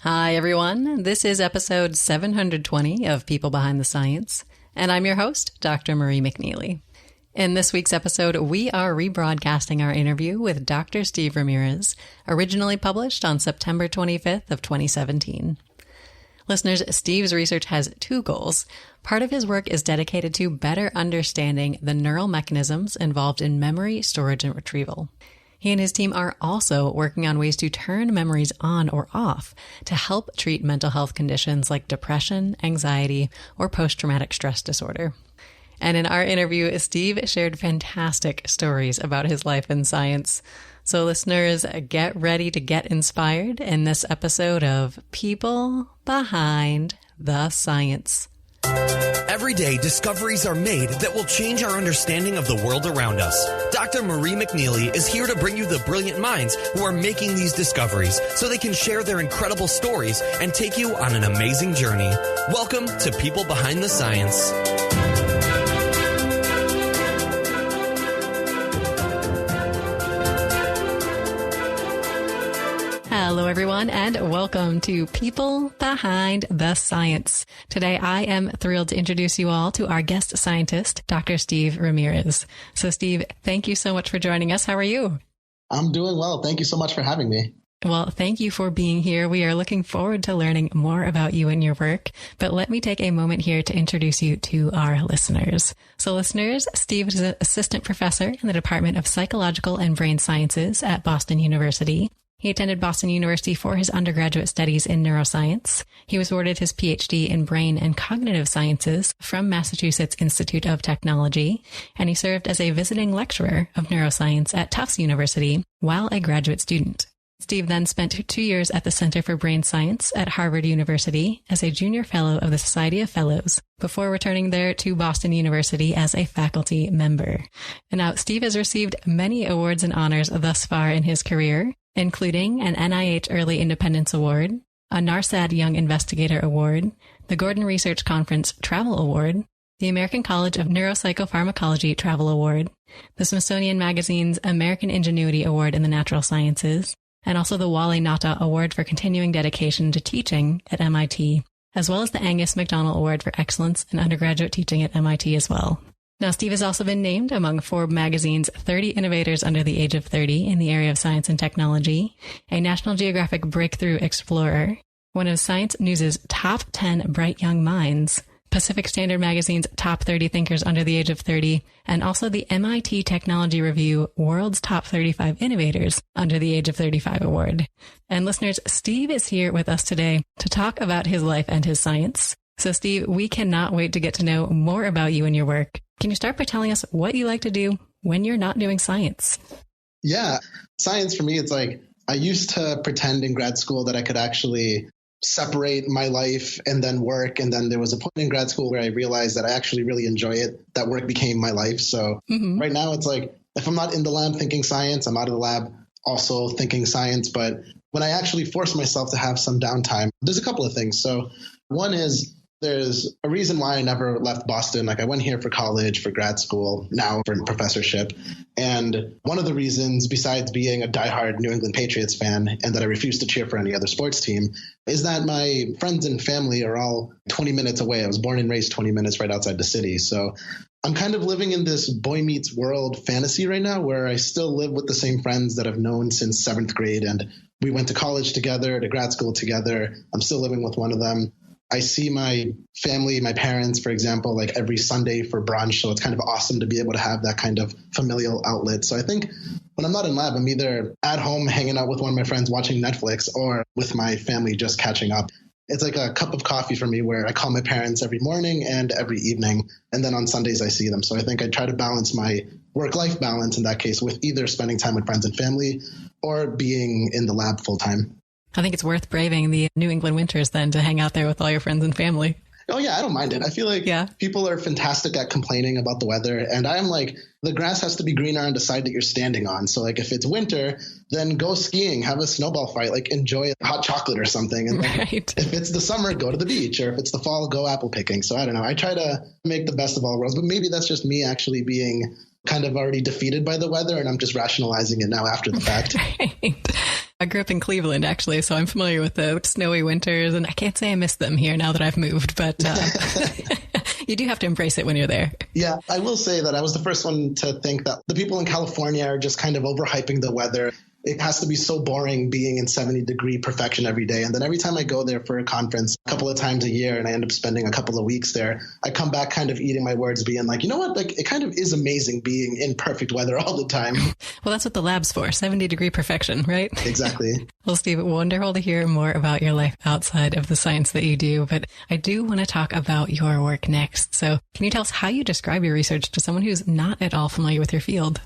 Hi, everyone. This is episode 720 of People Behind the Science, and I'm your host, Dr. Marie McNeely. In this week's episode, we are rebroadcasting our interview with Dr. Steve Ramirez, originally published on September 25th of 2017. Listeners, Steve's research has two goals. Part of his work is dedicated to better understanding the neural mechanisms involved in memory, storage, and retrieval. He and his team are also working on ways to turn memories on or off to help treat mental health conditions like depression, anxiety, or post-traumatic stress disorder. And in our interview, Steve shared fantastic stories about his life in science. So listeners, get ready to get inspired in this episode of People Behind the Science. Every day, discoveries are made that will change our understanding of the world around us. Dr. Marie McNeely is here to bring you the brilliant minds who are making these discoveries so they can share their incredible stories and take you on an amazing journey. Welcome to People Behind the Science. Hello, everyone, and welcome to People Behind the Science. Today, I am thrilled to introduce you all to our guest scientist, Dr. Steve Ramirez. So, Steve, thank you so much for joining us. How are you? I'm doing well. Thank you so much for having me. Well, thank you for being here. We are looking forward to learning more about you and your work. But let me take a moment here to introduce you to our listeners. So, listeners, Steve is an assistant professor in the Department of Psychological and Brain Sciences at Boston University. He attended Boston University for his undergraduate studies in neuroscience. He was awarded his PhD in brain and cognitive sciences from Massachusetts Institute of Technology, and he served as a visiting lecturer of neuroscience at Tufts University while a graduate student. Steve then spent 2 years at the Center for Brain Science at Harvard University as a junior fellow of the Society of Fellows before returning there to Boston University as a faculty member. And now, Steve has received many awards and honors thus far in his career, including an NIH Early Independence Award, a NARSAD Young Investigator Award, the Gordon Research Conference Travel Award, the American College of Neuropsychopharmacology Travel Award, the Smithsonian Magazine's American Ingenuity Award in the Natural Sciences, and also the Walle Nauta Award for continuing dedication to teaching at MIT, as well as the Angus MacDonald Award for excellence in undergraduate teaching at MIT as well. Now, Steve has also been named among Forbes Magazine's 30 Innovators Under the Age of 30 in the area of science and technology, a National Geographic Breakthrough Explorer, one of Science News' top 10 bright young minds, Pacific Standard Magazine's top 30 thinkers under the age of 30, and also the MIT Technology Review World's Top 35 Innovators Under the Age of 35 Award. And listeners, Steve is here with us today to talk about his life and his science. So, Steve, we cannot wait to get to know more about you and your work. Can you start by telling us what you like to do when you're not doing science? Yeah, science for me, it's like I used to pretend in grad school that I could actually separate my life and then work. And then there was a point in grad school where I realized that I actually really enjoy it. That work became my life. So right now it's like if I'm not in the lab thinking science, I'm out of the lab also thinking science. But when I actually force myself to have some downtime, there's a couple of things. So one is there's a reason why I never left Boston. Like I went here for college, for grad school, now for professorship. And one of the reasons, besides being a diehard New England Patriots fan and that I refuse to cheer for any other sports team, is that my friends and family are all 20 minutes away. I was born and raised 20 minutes right outside the city. So I'm kind of living in this boy meets world fantasy right now where I still live with the same friends that I've known since 7th grade. And we went to college together, to grad school together. I'm still living with one of them. I see my family, my parents, for example, like every Sunday for brunch. So it's kind of awesome to be able to have that kind of familial outlet. So I think when I'm not in lab, I'm either at home hanging out with one of my friends watching Netflix or with my family just catching up. It's like a cup of coffee for me where I call my parents every morning and every evening. And then on Sundays, I see them. So I think I try to balance my work-life balance in that case with either spending time with friends and family or being in the lab full time. I think it's worth braving the New England winters then to hang out there with all your friends and family. Oh, yeah, I don't mind it. I feel like people are fantastic at complaining about the weather. And I'm like, the grass has to be greener on the side that you're standing on. So like if it's winter, then go skiing, have a snowball fight, like enjoy hot chocolate or something. And right. If it's the summer, go to the beach. Or if it's the fall, go apple picking. So I don't know. I try to make the best of all worlds. But maybe that's just me actually being kind of already defeated by the weather. And I'm just rationalizing it now after the fact. Right. I grew up in Cleveland, actually, so I'm familiar with the snowy winters, and I can't say I miss them here now that I've moved, but you do have to embrace it when you're there. Yeah, I will say that I was the first one to think that the people in California are just kind of overhyping the weather. It has to be so boring being in 70-degree perfection every day. And then every time I go there for a conference a couple of times a year and I end up spending a couple of weeks there, I come back kind of eating my words, being like, you know what, like it kind of is amazing being in perfect weather all the time. Well, that's what the lab's for, 70-degree perfection, right? Exactly. Well, Steve, wonderful to hear more about your life outside of the science that you do, but I do want to talk about your work next. So can you tell us how you describe your research to someone who's not at all familiar with your field?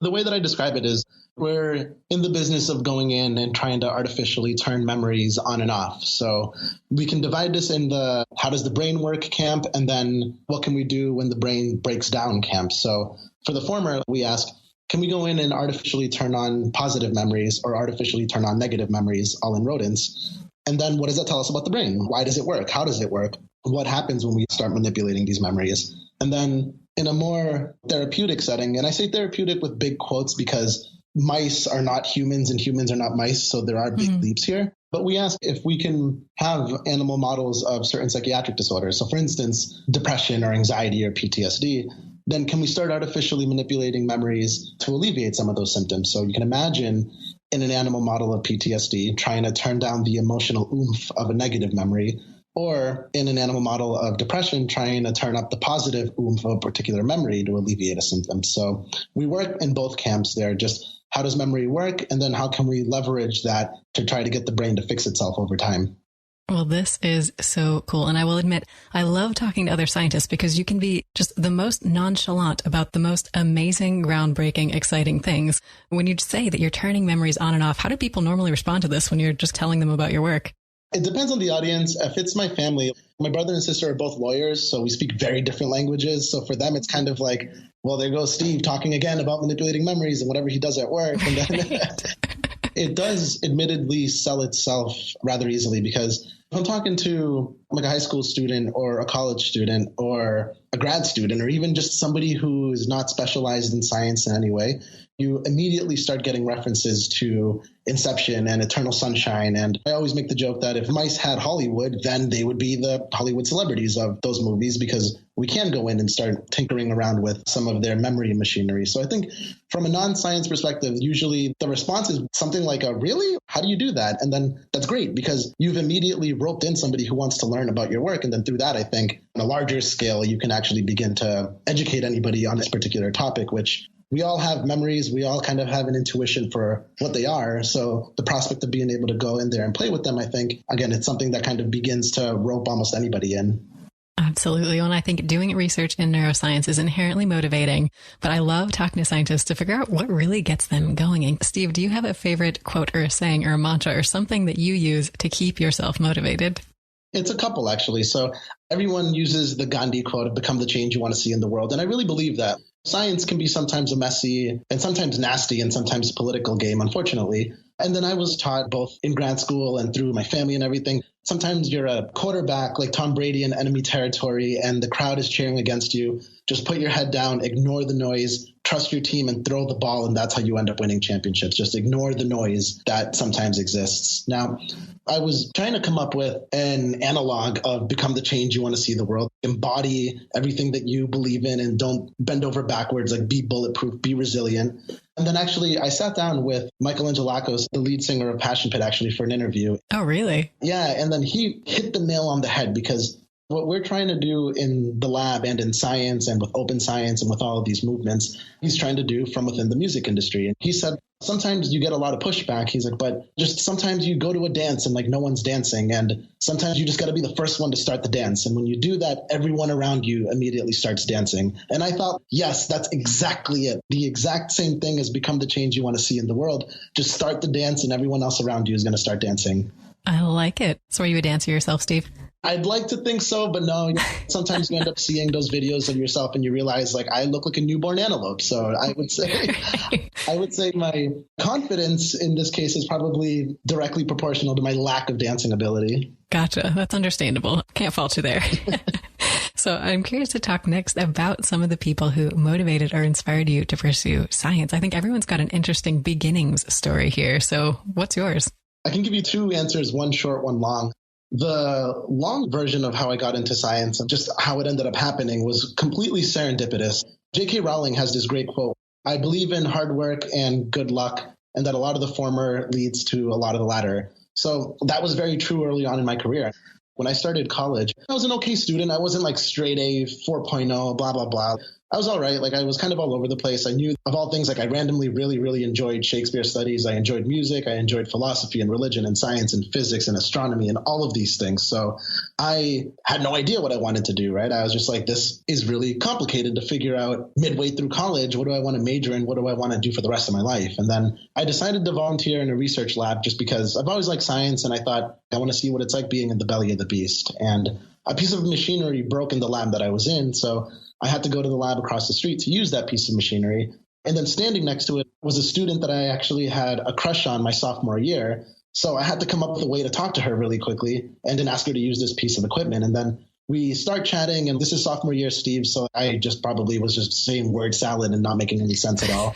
The way that I describe it is we're in the business of going in and trying to artificially turn memories on and off. So we can divide this in the how does the brain work camp, and then what can we do when the brain breaks down camp. So for the former, we ask, can we go in and artificially turn on positive memories or artificially turn on negative memories, all in rodents? And then what does that tell us about the brain? Why does it work? How does it work? What happens when we start manipulating these memories? And then in a more therapeutic setting, and I say therapeutic with big quotes because mice are not humans and humans are not mice, so there are big leaps here. But we ask if we can have animal models of certain psychiatric disorders. So for instance, depression or anxiety or PTSD, then can we start artificially manipulating memories to alleviate some of those symptoms? So you can imagine in an animal model of PTSD trying to turn down the emotional oomph of a negative memory, or in an animal model of depression, trying to turn up the positive oomph of a particular memory to alleviate a symptom. So we work in both camps there. Just how does memory work? And then how can we leverage that to try to get the brain to fix itself over time? Well, this is so cool. And I will admit, I love talking to other scientists because you can be just the most nonchalant about the most amazing, groundbreaking, exciting things. When you say that you're turning memories on and off, how do people normally respond to this when you're just telling them about your work? It depends on the audience. If it's my family, my brother and sister are both lawyers, so we speak very different languages. So for them, it's kind of like, well, there goes Steve talking again about manipulating memories and whatever he does at work. And then it does admittedly sell itself rather easily, because if I'm talking to like a high school student or a college student or a grad student, or even just somebody who is not specialized in science in any way, you immediately start getting references to Inception and Eternal Sunshine. And I always make the joke that if mice had Hollywood, then they would be the Hollywood celebrities of those movies, because we can go in and start tinkering around with some of their memory machinery. So I think from a non-science perspective, usually the response is something like, really? How do you do that? And then that's great, because you've immediately roped in somebody who wants to learn about your work. And then through that, I think on a larger scale, you can actually begin to educate anybody on this particular topic, which we all have memories. We all kind of have an intuition for what they are. So the prospect of being able to go in there and play with them, I think, again, it's something that kind of begins to rope almost anybody in. Absolutely. And I think doing research in neuroscience is inherently motivating, but I love talking to scientists to figure out what really gets them going. And Steve, do you have a favorite quote or a saying or a mantra or something that you use to keep yourself motivated? It's a couple, actually. So everyone uses the Gandhi quote of become the change you want to see in the world. And I really believe that science can be sometimes a messy and sometimes nasty and sometimes political game, unfortunately. And then I was taught both in grad school and through my family and everything, sometimes you're a quarterback like Tom Brady in enemy territory and the crowd is cheering against you. Just put your head down, ignore the noise, trust your team and throw the ball. And that's how you end up winning championships. Just ignore the noise that sometimes exists. Now, I was trying to come up with an analog of become the change you want to see in the world, embody everything that you believe in and don't bend over backwards, like be bulletproof, be resilient. And then actually I sat down with Michael Angelakos, the lead singer of Passion Pit, actually for an interview. Oh, really? Yeah. And then he hit the nail on the head, because what we're trying to do in the lab and in science and with open science and with all of these movements, he's trying to do from within the music industry. And he said, sometimes you get a lot of pushback. He's like, but just sometimes you go to a dance and like no one's dancing. And sometimes you just got to be the first one to start the dance. And when you do that, everyone around you immediately starts dancing. And I thought, yes, that's exactly it. The exact same thing has become the change you want to see in the world. Just start the dance and everyone else around you is going to start dancing. I like it. So are you a dancer yourself, Steve? I'd like to think so, but no. Sometimes you end up seeing those videos of yourself and you realize, like, I look like a newborn antelope. So I would say my confidence in this case is probably directly proportional to my lack of dancing ability. Gotcha. That's understandable. Can't fault you there. So I'm curious to talk next about some of the people who motivated or inspired you to pursue science. I think everyone's got an interesting beginnings story here. So what's yours? I can give you two answers, one short, one long. The long version of how I got into science and just how it ended up happening was completely serendipitous. J.K. Rowling has this great quote, "I believe in hard work and good luck, and that a lot of the former leads to a lot of the latter." So that was very true early on in my career. When I started college, I was an okay student. I wasn't like straight A, 4.0, blah, blah, blah. I was all right. Like I was kind of all over the place. I knew of all things, like I randomly really, really enjoyed Shakespeare studies. I enjoyed music. I enjoyed philosophy and religion and science and physics and astronomy and all of these things. So I had no idea what I wanted to do, right? I was just like, this is really complicated to figure out midway through college. What do I want to major in? What do I want to do for the rest of my life? And then I decided to volunteer in a research lab just because I've always liked science. And I thought I want to see what it's like being in the belly of the beast. And a piece of machinery broke in the lab that I was in. So I had to go to the lab across the street to use that piece of machinery. And then standing next to it was a student that I actually had a crush on my sophomore year. So I had to come up with a way to talk to her really quickly and then ask her to use this piece of equipment. And then we start chatting, and this is sophomore year, Steve. So I just probably was just saying word salad and not making any sense at all.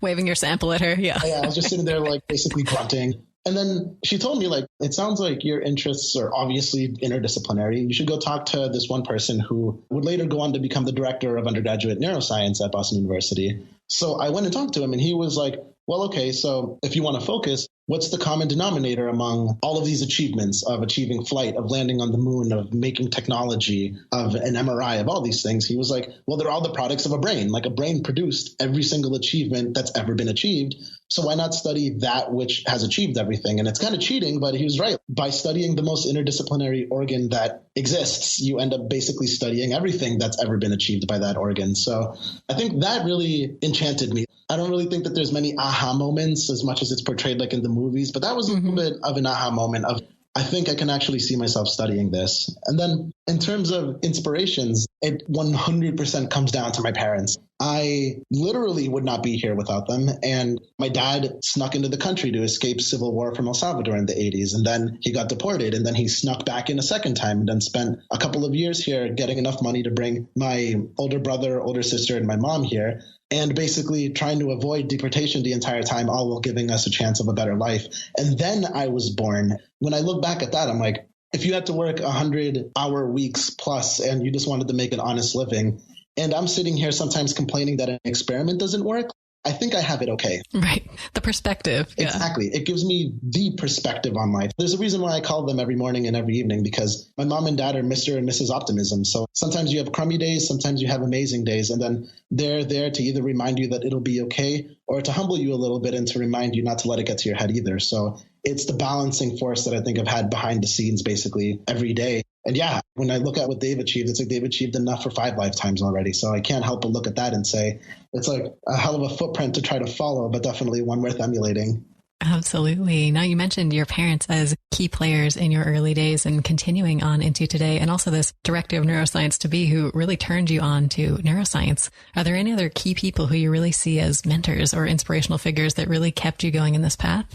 Waving your sample at her. Yeah. I was just sitting there like basically grunting. And then she told me, like, it sounds like your interests are obviously interdisciplinary. You should go talk to this one person who would later go on to become the director of undergraduate neuroscience at Boston University. So I went and talked to him, and he was like, well, okay, so if you want to focus, what's the common denominator among all of these achievements of achieving flight, of landing on the moon, of making technology, of an MRI, of all these things? He was like, well, they're all the products of a brain. Like a brain produced every single achievement that's ever been achieved. So why not study that which has achieved everything? And it's kind of cheating, but he was right. By studying the most interdisciplinary organ that exists, you end up basically studying everything that's ever been achieved by that organ. So I think that really enchanted me. I don't really think that there's many aha moments as much as it's portrayed like in the movies, but that was a little bit of an aha moment of, I think I can actually see myself studying this. And then in terms of inspirations, it 100% comes down to my parents. I literally would not be here without them. And my dad snuck into the country to escape civil war from El Salvador in the 80s. And then he got deported. And then he snuck back in a second time and then spent a couple of years here getting enough money to bring my older brother, older sister, and my mom here. And basically trying to avoid deportation the entire time, all while giving us a chance of a better life. And then I was born. When I look back at that, I'm like, if you had to work 100-hour weeks plus and you just wanted to make an honest living, and I'm sitting here sometimes complaining that an experiment doesn't work, I think I have it okay. Right. The perspective. Yeah. Exactly. It gives me the perspective on life. There's a reason why I call them every morning and every evening, because my mom and dad are Mr. and Mrs. Optimism. So sometimes you have crummy days, sometimes you have amazing days, and then they're there to either remind you that it'll be okay or to humble you a little bit and to remind you not to let it get to your head either. So it's the balancing force that I think I've had behind the scenes basically every day. And yeah, when I look at what they've achieved, it's like they've achieved enough for 5 lifetimes already. So I can't help but look at that and say it's like a hell of a footprint to try to follow, but definitely one worth emulating. Absolutely. Now, you mentioned your parents as key players in your early days and continuing on into today, and also this director of neuroscience to be who really turned you on to neuroscience. Are there any other key people who you really see as mentors or inspirational figures that really kept you going in this path?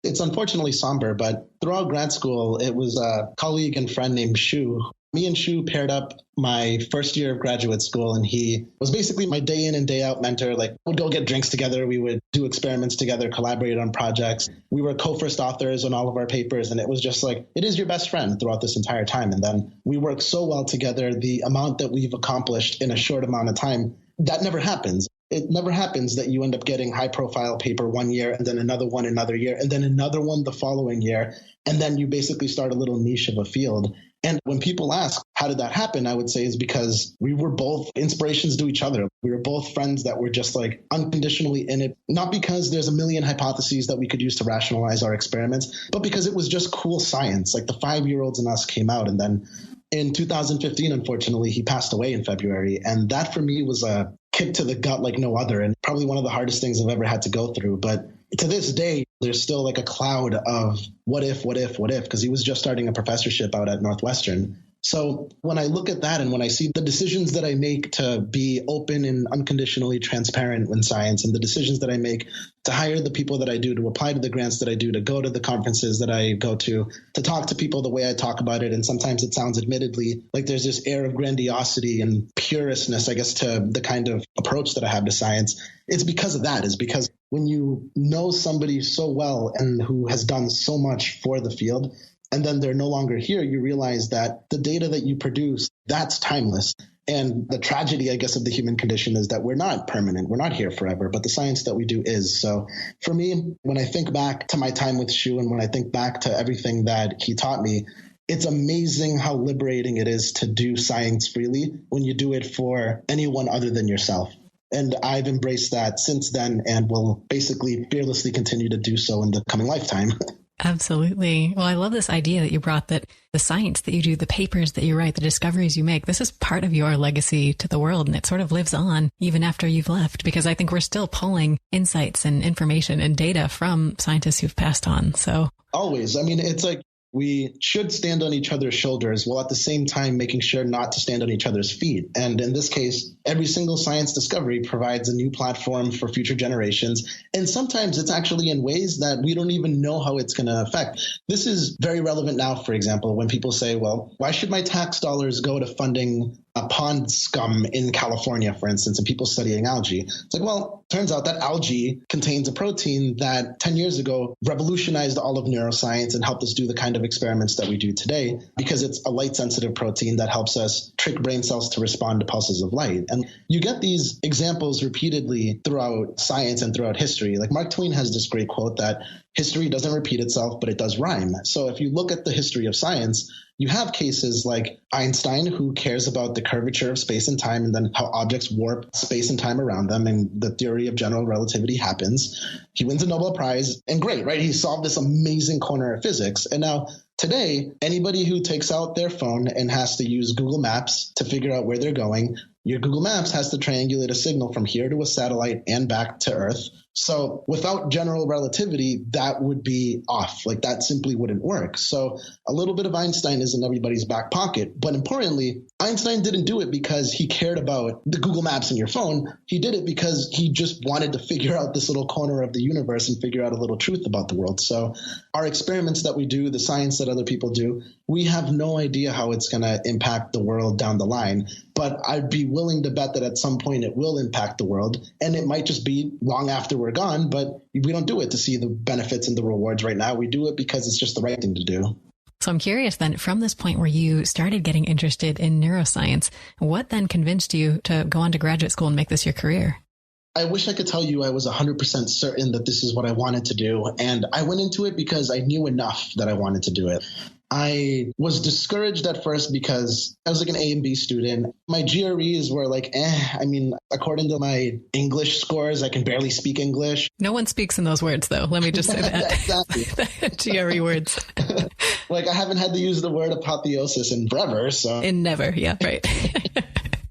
It's unfortunately somber, but throughout grad school, it was a colleague and friend named Shu. Me and Shu paired up my first year of graduate school, and he was basically my day in and day out mentor. Like, we'd go get drinks together. We would do experiments together, collaborate on projects. We were co-first authors on all of our papers, and it was just like, it is your best friend throughout this entire time. And then we worked so well together. The amount that we've accomplished in a short amount of time, that never happens. It never happens that you end up getting high profile paper one year and then another one another year and then another one the following year. And then you basically start a little niche of a field. And when people ask, how did that happen? I would say is because we were both inspirations to each other. We were both friends that were just like unconditionally in it, not because there's a million hypotheses that we could use to rationalize our experiments, but because it was just cool science. Like the 5-year-olds in us came out, and then in 2015, unfortunately, he passed away in February. And that for me was a kick to the gut like no other, and probably one of the hardest things I've ever had to go through. But to this day, there's still like a cloud of what if, because he was just starting a professorship out at Northwestern. So when I look at that and when I see the decisions that I make to be open and unconditionally transparent in science, and the decisions that I make to hire the people that I do, to apply to the grants that I do, to go to the conferences that I go to talk to people the way I talk about it. And sometimes it sounds admittedly like there's this air of grandiosity and puristness, I guess, to the kind of approach that I have to science. It's because of that. It's because when you know somebody so well and who has done so much for the field, and then they're no longer here, you realize that the data that you produce, that's timeless. And the tragedy, I guess, of the human condition is that we're not permanent. We're not here forever, but the science that we do is. So for me, when I think back to my time with Shu and when I think back to everything that he taught me, it's amazing how liberating it is to do science freely when you do it for anyone other than yourself. And I've embraced that since then and will basically fearlessly continue to do so in the coming lifetime. Absolutely. Well, I love this idea that you brought, that the science that you do, the papers that you write, the discoveries you make, this is part of your legacy to the world, and it sort of lives on even after you've left, because I think we're still pulling insights and information and data from scientists who've passed on. So always. I mean, it's like we should stand on each other's shoulders while at the same time making sure not to stand on each other's feet. And in this case, every single science discovery provides a new platform for future generations. And sometimes it's actually in ways that we don't even know how it's going to affect. This is very relevant now, for example, when people say, well, why should my tax dollars go to funding a pond scum in California, for instance, and people studying algae? It's like, well, turns out that algae contains a protein that 10 years ago revolutionized all of neuroscience and helped us do the kind of experiments that we do today, because it's a light-sensitive protein that helps us trick brain cells to respond to pulses of light. And you get these examples repeatedly throughout science and throughout history. Like Mark Twain has this great quote that history doesn't repeat itself, but it does rhyme. So if you look at the history of science, you have cases like Einstein, who cares about the curvature of space and time and then how objects warp space and time around them, and the theory of general relativity happens. He wins a Nobel Prize, and great, right? He solved this amazing corner of physics. And now today, anybody who takes out their phone and has to use Google Maps to figure out where they're going, your Google Maps has to triangulate a signal from here to a satellite and back to Earth. So without general relativity, that would be off. Like that simply wouldn't work. So a little bit of Einstein is in everybody's back pocket. But importantly, Einstein didn't do it because he cared about the Google Maps in your phone. He did it because he just wanted to figure out this little corner of the universe and figure out a little truth about the world. So our experiments that we do, the science that other people do, we have no idea how it's going to impact the world down the line. But I'd be willing to bet that at some point it will impact the world, and it might just be long after we're gone, but we don't do it to see the benefits and the rewards right now. We do it because it's just the right thing to do. So I'm curious then, from this point where you started getting interested in neuroscience, what then convinced you to go on to graduate school and make this your career? I wish I could tell you I was 100% certain that this is what I wanted to do. And I went into it because I knew enough that I wanted to do it. I was discouraged at first because I was like an A and B student. My GREs were like, I mean, according to my English scores, I can barely speak English. No one speaks in those words, though. Let me just say that. Exactly. GRE words. Like I haven't had to use the word apotheosis in forever. So in never. Yeah, right.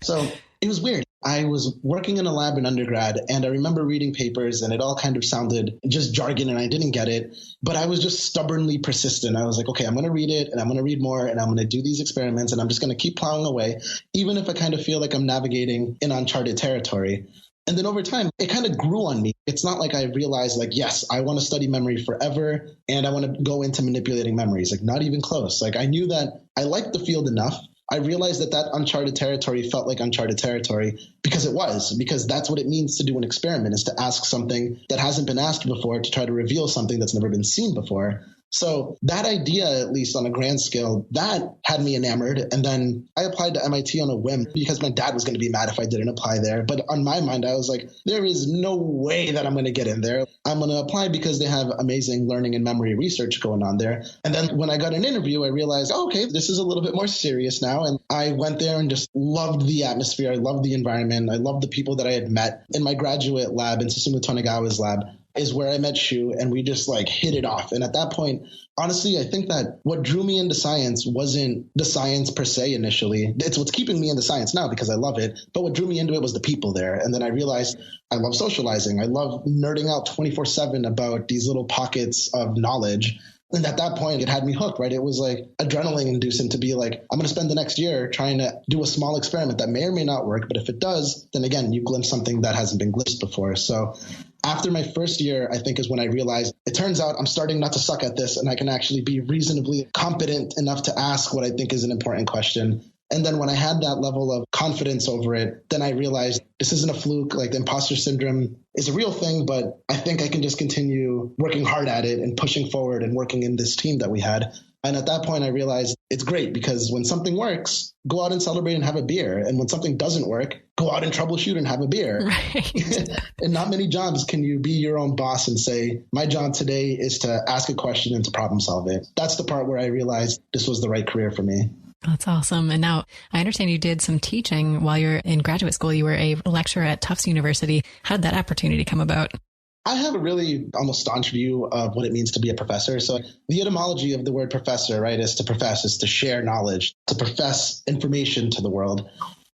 So it was weird. I was working in a lab in undergrad, and I remember reading papers, and it all kind of sounded just jargon, and I didn't get it. But I was just stubbornly persistent. I was like, okay, I'm going to read it, and I'm going to read more, and I'm going to do these experiments, and I'm just going to keep plowing away, even if I kind of feel like I'm navigating in uncharted territory. And then over time, it kind of grew on me. It's not like I realized like, yes, I want to study memory forever, and I want to go into manipulating memories. Like not even close. Like I knew that I liked the field enough. I realized that uncharted territory felt like uncharted territory because that's what it means to do an experiment, is to ask something that hasn't been asked before, to try to reveal something that's never been seen before. So that idea, at least on a grand scale, that had me enamored. And then I applied to MIT on a whim because my dad was going to be mad if I didn't apply there. But on my mind, I was like, there is no way that I'm going to get in there. I'm going to apply because they have amazing learning and memory research going on there. And then when I got an interview, I realized, okay, this is a little bit more serious now. And I went there and just loved the atmosphere. I loved the environment. I loved the people that I had met in my graduate lab, in Susumu Tonegawa's lab, is where I met Shu, and we just like hit it off. And at that point, honestly, I think that what drew me into science wasn't the science per se initially. It's what's keeping me into science now because I love it. But what drew me into it was the people there. And then I realized I love socializing. I love nerding out 24/7 about these little pockets of knowledge. And at that point, it had me hooked, right? It was like adrenaline inducing to be like, I'm going to spend the next year trying to do a small experiment that may or may not work. But if it does, then again, you glimpse something that hasn't been glimpsed before. So after my first year, I think is when I realized it turns out I'm starting not to suck at this, and I can actually be reasonably competent enough to ask what I think is an important question. And then when I had that level of confidence over it, then I realized this isn't a fluke. Like, the imposter syndrome is a real thing, but I think I can just continue working hard at it and pushing forward and working in this team that we had. And at that point, I realized it's great, because when something works, go out and celebrate and have a beer. And when something doesn't work, go out and troubleshoot and have a beer. Right. And not many jobs can you be your own boss and say, my job today is to ask a question and to problem solve it. That's the part where I realized this was the right career for me. That's awesome. And now I understand you did some teaching while you're in graduate school. You were a lecturer at Tufts University. How did that opportunity come about? I have a really almost staunch view of what it means to be a professor. So the etymology of the word professor, right, is to profess, is to share knowledge, to profess information to the world.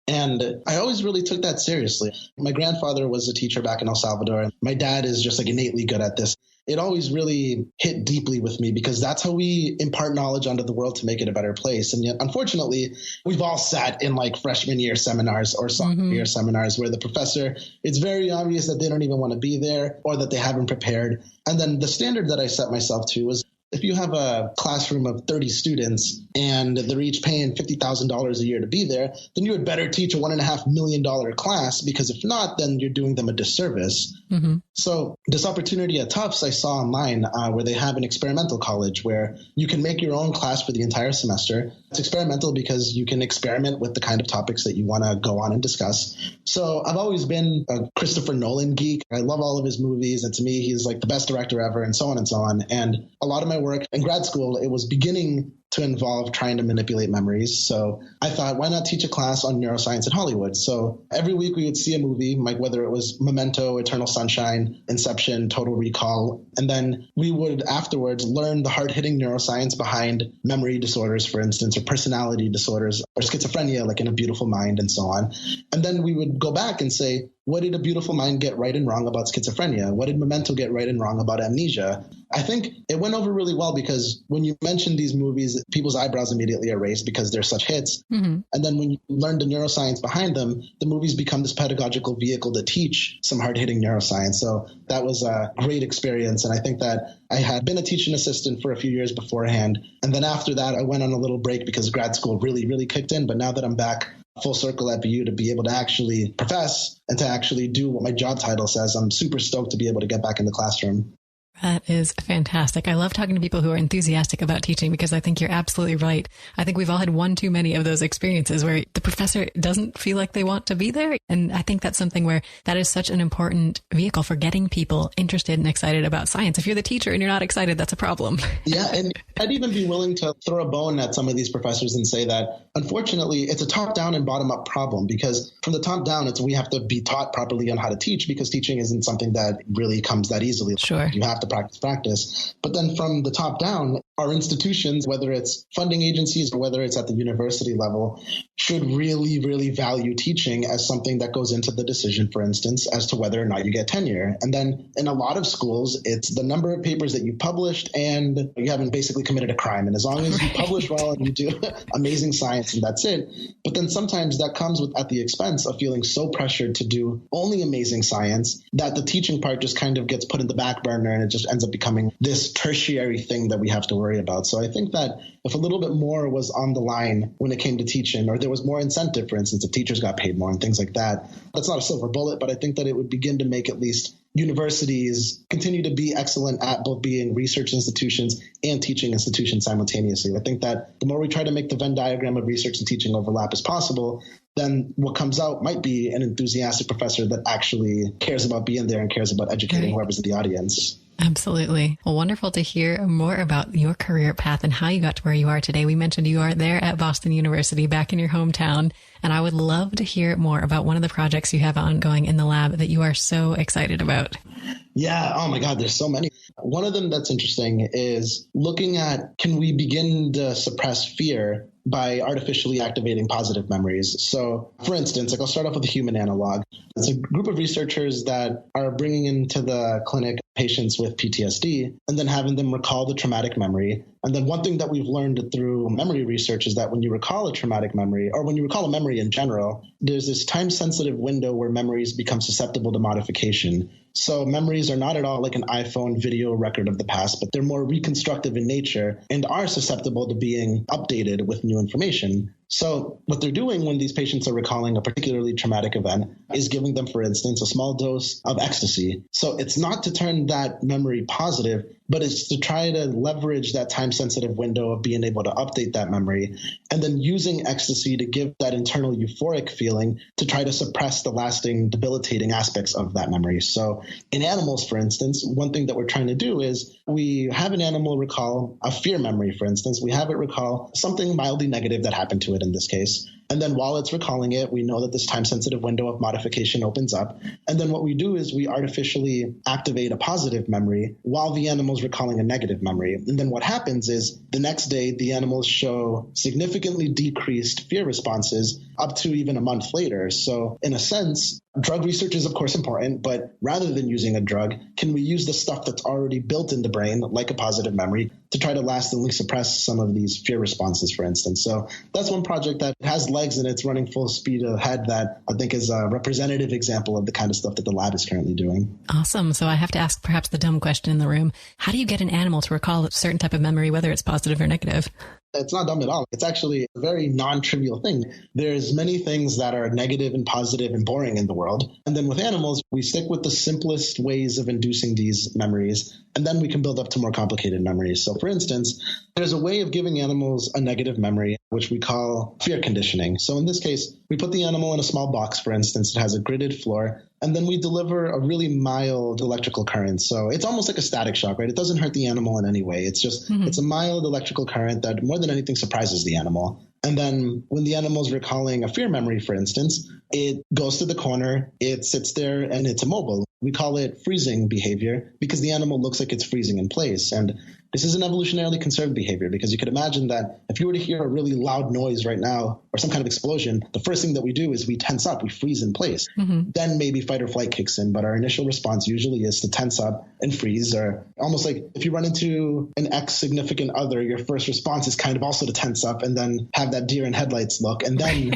And I always really took that seriously. My grandfather was a teacher back in El Salvador, and my dad is just like innately good at this. It always really hit deeply with me, because that's how we impart knowledge onto the world to make it a better place. And yet, unfortunately, we've all sat in like freshman year seminars or sophomore year seminars where the professor, it's very obvious that they don't even want to be there or that they haven't prepared. And then the standard that I set myself to was, if you have a classroom of 30 students and they're each paying $50,000 a year to be there, then you would better teach a $1.5 million class, because if not, then you're doing them a disservice. Mm-hmm. So this opportunity at Tufts I saw online where they have an experimental college where you can make your own class for the entire semester. It's experimental because you can experiment with the kind of topics that you want to go on and discuss. So I've always been a Christopher Nolan geek. I love all of his movies. And to me, he's like the best director ever, and so on and so on. And a lot of my work in grad school, it was beginning to involve trying to manipulate memories. So I thought, why not teach a class on neuroscience in Hollywood? So every week we would see a movie, like whether it was Memento, Eternal Sunshine, Inception, Total Recall. And then we would afterwards learn the hard-hitting neuroscience behind memory disorders, for instance, or personality disorders, or schizophrenia, like in A Beautiful Mind, and so on. And then we would go back and say, what did A Beautiful Mind get right and wrong about schizophrenia? What did Memento get right and wrong about amnesia? I think it went over really well, because when you mention these movies, people's eyebrows immediately are raised because they're such hits. Mm-hmm. And then when you learn the neuroscience behind them, the movies become this pedagogical vehicle to teach some hard-hitting neuroscience. So that was a great experience. And I think that I had been a teaching assistant for a few years beforehand. And then after that, I went on a little break because grad school really, really kicked in. But now that I'm back full circle at BU to be able to actually profess and to actually do what my job title says, I'm super stoked to be able to get back in the classroom. That is fantastic. I love talking to people who are enthusiastic about teaching, because I think you're absolutely right. I think we've all had one too many of those experiences where the professor doesn't feel like they want to be there. And I think that's something where that is such an important vehicle for getting people interested and excited about science. If you're the teacher and you're not excited, that's a problem. Yeah. And I'd even be willing to throw a bone at some of these professors and say that, unfortunately, it's a top-down and bottom-up problem, because from the top down, we have to be taught properly on how to teach, because teaching isn't something that really comes that easily. Sure. You have to practice. But then from the top down, our institutions, whether it's funding agencies or whether it's at the university level, should really, really value teaching as something that goes into the decision, for instance, as to whether or not you get tenure. And then in a lot of schools, it's the number of papers that you published, and you haven't basically committed a crime. And as long as you publish well and you do amazing science, and that's it. But then sometimes that comes at the expense of feeling so pressured to do only amazing science that the teaching part just kind of gets put in the back burner, and it just ends up becoming this tertiary thing that we have to worry about. So I think that if a little bit more was on the line when it came to teaching, or there was more incentive, for instance, if teachers got paid more and things like that, that's not a silver bullet, but I think that it would begin to make at least universities continue to be excellent at both being research institutions and teaching institutions simultaneously. I think that the more we try to make the Venn diagram of research and teaching overlap as possible, then what comes out might be an enthusiastic professor that actually cares about being there and cares about educating whoever's in the audience. Absolutely. Well, wonderful to hear more about your career path and how you got to where you are today. We mentioned you are there at Boston University, back in your hometown, and I would love to hear more about one of the projects you have ongoing in the lab that you are so excited about. Yeah. Oh my God, there's so many. One of them that's interesting is looking at, can we begin to suppress fear by artificially activating positive memories. So for instance, I'll start off with a human analog. It's a group of researchers that are bringing into the clinic patients with PTSD and then having them recall the traumatic memory. And then one thing that we've learned through memory research is that when you recall a traumatic memory, or when you recall a memory in general, there's this time-sensitive window where memories become susceptible to modification. So memories are not at all like an iPhone video record of the past, but they're more reconstructive in nature and are susceptible to being updated with new information. So what they're doing when these patients are recalling a particularly traumatic event is giving them, for instance, a small dose of ecstasy. So it's not to turn that memory positive, but it's to try to leverage that time-sensitive window of being able to update that memory, and then using ecstasy to give that internal euphoric feeling to try to suppress the lasting debilitating aspects of that memory. So in animals, for instance, one thing that we're trying to do is we have an animal recall a fear memory, for instance. We have it recall something mildly negative that happened to it in this case. And then while it's recalling it, we know that this time-sensitive window of modification opens up. And then what we do is we artificially activate a positive memory while the animal's recalling a negative memory. And then what happens is the next day, the animals show significantly decreased fear responses up to even a month later. So in a sense, drug research is, of course, important, but rather than using a drug, can we use the stuff that's already built in the brain, like a positive memory, to try to lastingly suppress some of these fear responses, for instance? So that's one project that has legs and it's running full speed ahead that I think is a representative example of the kind of stuff that the lab is currently doing. Awesome. So I have to ask perhaps the dumb question in the room. How do you get an animal to recall a certain type of memory, whether it's positive or negative? It's not dumb at all. It's actually a very non-trivial thing. There's many things that are negative and positive and boring in the world. And then with animals, we stick with the simplest ways of inducing these memories, and then we can build up to more complicated memories. So for instance, there's a way of giving animals a negative memory, which we call fear conditioning. So in this case, we put the animal in a small box, for instance. It has a gridded floor. And then we deliver a really mild electrical current. So it's almost like a static shock, right? It doesn't hurt the animal in any way. It's just, it's a mild electrical current that more than anything surprises the animal. And then when the animal's recalling a fear memory, for instance, it goes to the corner, it sits there, and it's immobile. We call it freezing behavior because the animal looks like it's freezing in place. And this is an evolutionarily conserved behavior because you could imagine that if you were to hear a really loud noise right now or some kind of explosion, the first thing that we do is we tense up, we freeze in place. Then maybe fight or flight kicks in. But our initial response usually is to tense up and freeze, or almost like if you run into an ex-significant other, your first response is kind of also to tense up and then have that deer in headlights look and then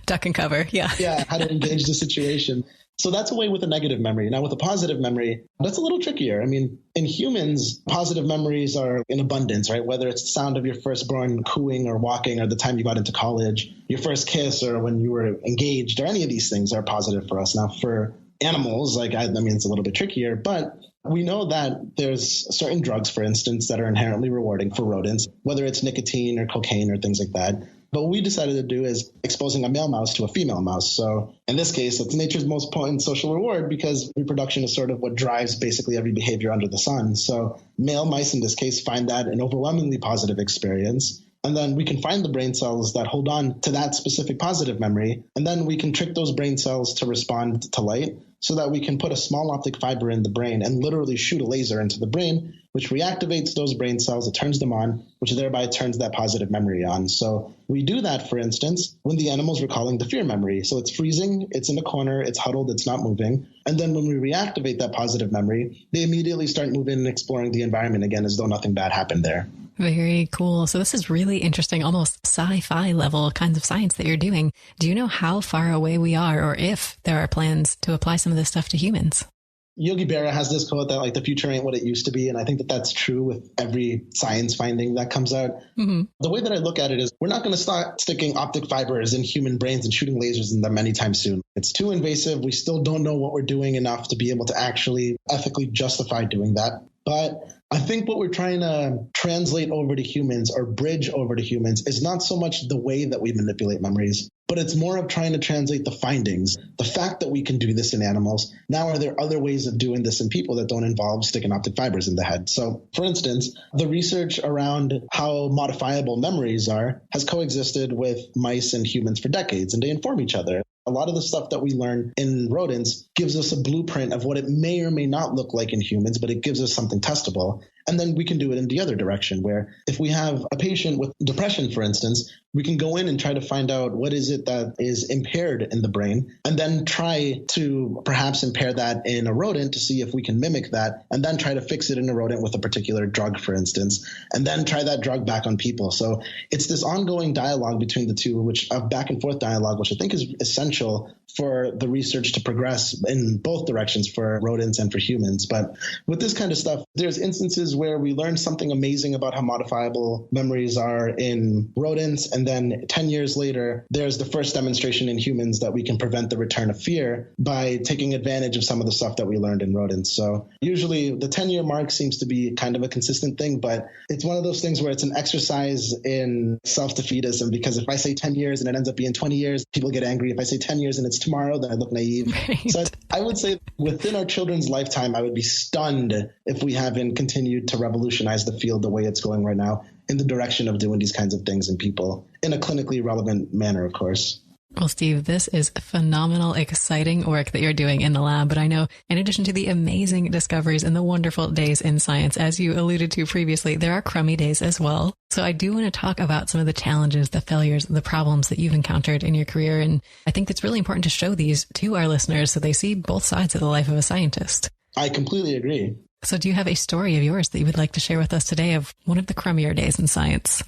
duck and cover. Yeah, how to engage the situation. So that's a way with a negative memory. Now with a positive memory, that's a little trickier. I mean, in humans, positive memories are in abundance, right? Whether it's the sound of your firstborn cooing or walking, or the time you got into college, your first kiss, or when you were engaged, or any of these things are positive for us. Now for animals, I mean, it's a little bit trickier, but we know that there's certain drugs, for instance, that are inherently rewarding for rodents, whether it's nicotine or cocaine or things like that. But what we decided to do is exposing a male mouse to a female mouse. So in this case, it's nature's most potent social reward because reproduction is sort of what drives basically every behavior under the sun. So male mice in this case find that an overwhelmingly positive experience. And then we can find the brain cells that hold on to that specific positive memory. And then we can trick those brain cells to respond to light so that we can put a small optic fiber in the brain and literally shoot a laser into the brain, which reactivates those brain cells. It turns them on, which thereby turns that positive memory on. So we do that, for instance, when the animal's recalling the fear memory. So it's freezing, it's in a corner, it's huddled, it's not moving. And then when we reactivate that positive memory, they immediately start moving and exploring the environment again as though nothing bad happened there. Very cool. So this is really interesting, almost sci-fi level kinds of science that you're doing. Do you know how far away we are, or if there are plans to apply some of this stuff to humans? Yogi Berra has this quote that the future ain't what it used to be. And I think that that's true with every science finding that comes out. The way that I look at it is we're not going to start sticking optic fibers in human brains and shooting lasers in them anytime soon. It's too invasive. We still don't know what we're doing enough to be able to actually ethically justify doing that. But I think what we're trying to translate over to humans or bridge over to humans is not so much the way that we manipulate memories, but it's more of trying to translate the findings, the fact that we can do this in animals. Now, are there other ways of doing this in people that don't involve sticking optic fibers in the head? So, for instance, the research around how modifiable memories are has coexisted with mice and humans for decades, and they inform each other. A lot of the stuff that we learn in rodents gives us a blueprint of what it may or may not look like in humans, but it gives us something testable. And then we can do it in the other direction, where if we have a patient with depression, for instance, we can go in and try to find out what is it that is impaired in the brain, and then try to perhaps impair that in a rodent to see if we can mimic that, and then try to fix it in a rodent with a particular drug, for instance, and then try that drug back on people. So it's this ongoing dialogue between the two, which a back and forth dialogue, which I think is essential for the research to progress in both directions for rodents and for humans. But with this kind of stuff, there's instances where we learn something amazing about how modifiable memories are in rodents, and then 10 years later, there's the first demonstration in humans that we can prevent the return of fear by taking advantage of some of the stuff that we learned in rodents. So usually the 10-year mark seems to be kind of a consistent thing, but it's one of those things where it's an exercise in self-defeatism, because if I say 10 years and it ends up being 20 years, people get angry. If I say 10 years and it's tomorrow, then I look naive. Right. So I would say within our children's lifetime, I would be stunned if we haven't continued to revolutionize the field the way it's going right now in the direction of doing these kinds of things in people in a clinically relevant manner, of course. Well, Steve, this is phenomenal, exciting work that you're doing in the lab. But I know in addition to the amazing discoveries and the wonderful days in science, as you alluded to previously, there are crummy days as well. So I do want to talk about some of the challenges, the failures, the problems that you've encountered in your career. And I think it's really important to show these to our listeners so they see both sides of the life of a scientist. I completely agree. So do you have a story of yours that you would like to share with us today of one of the crummier days in science?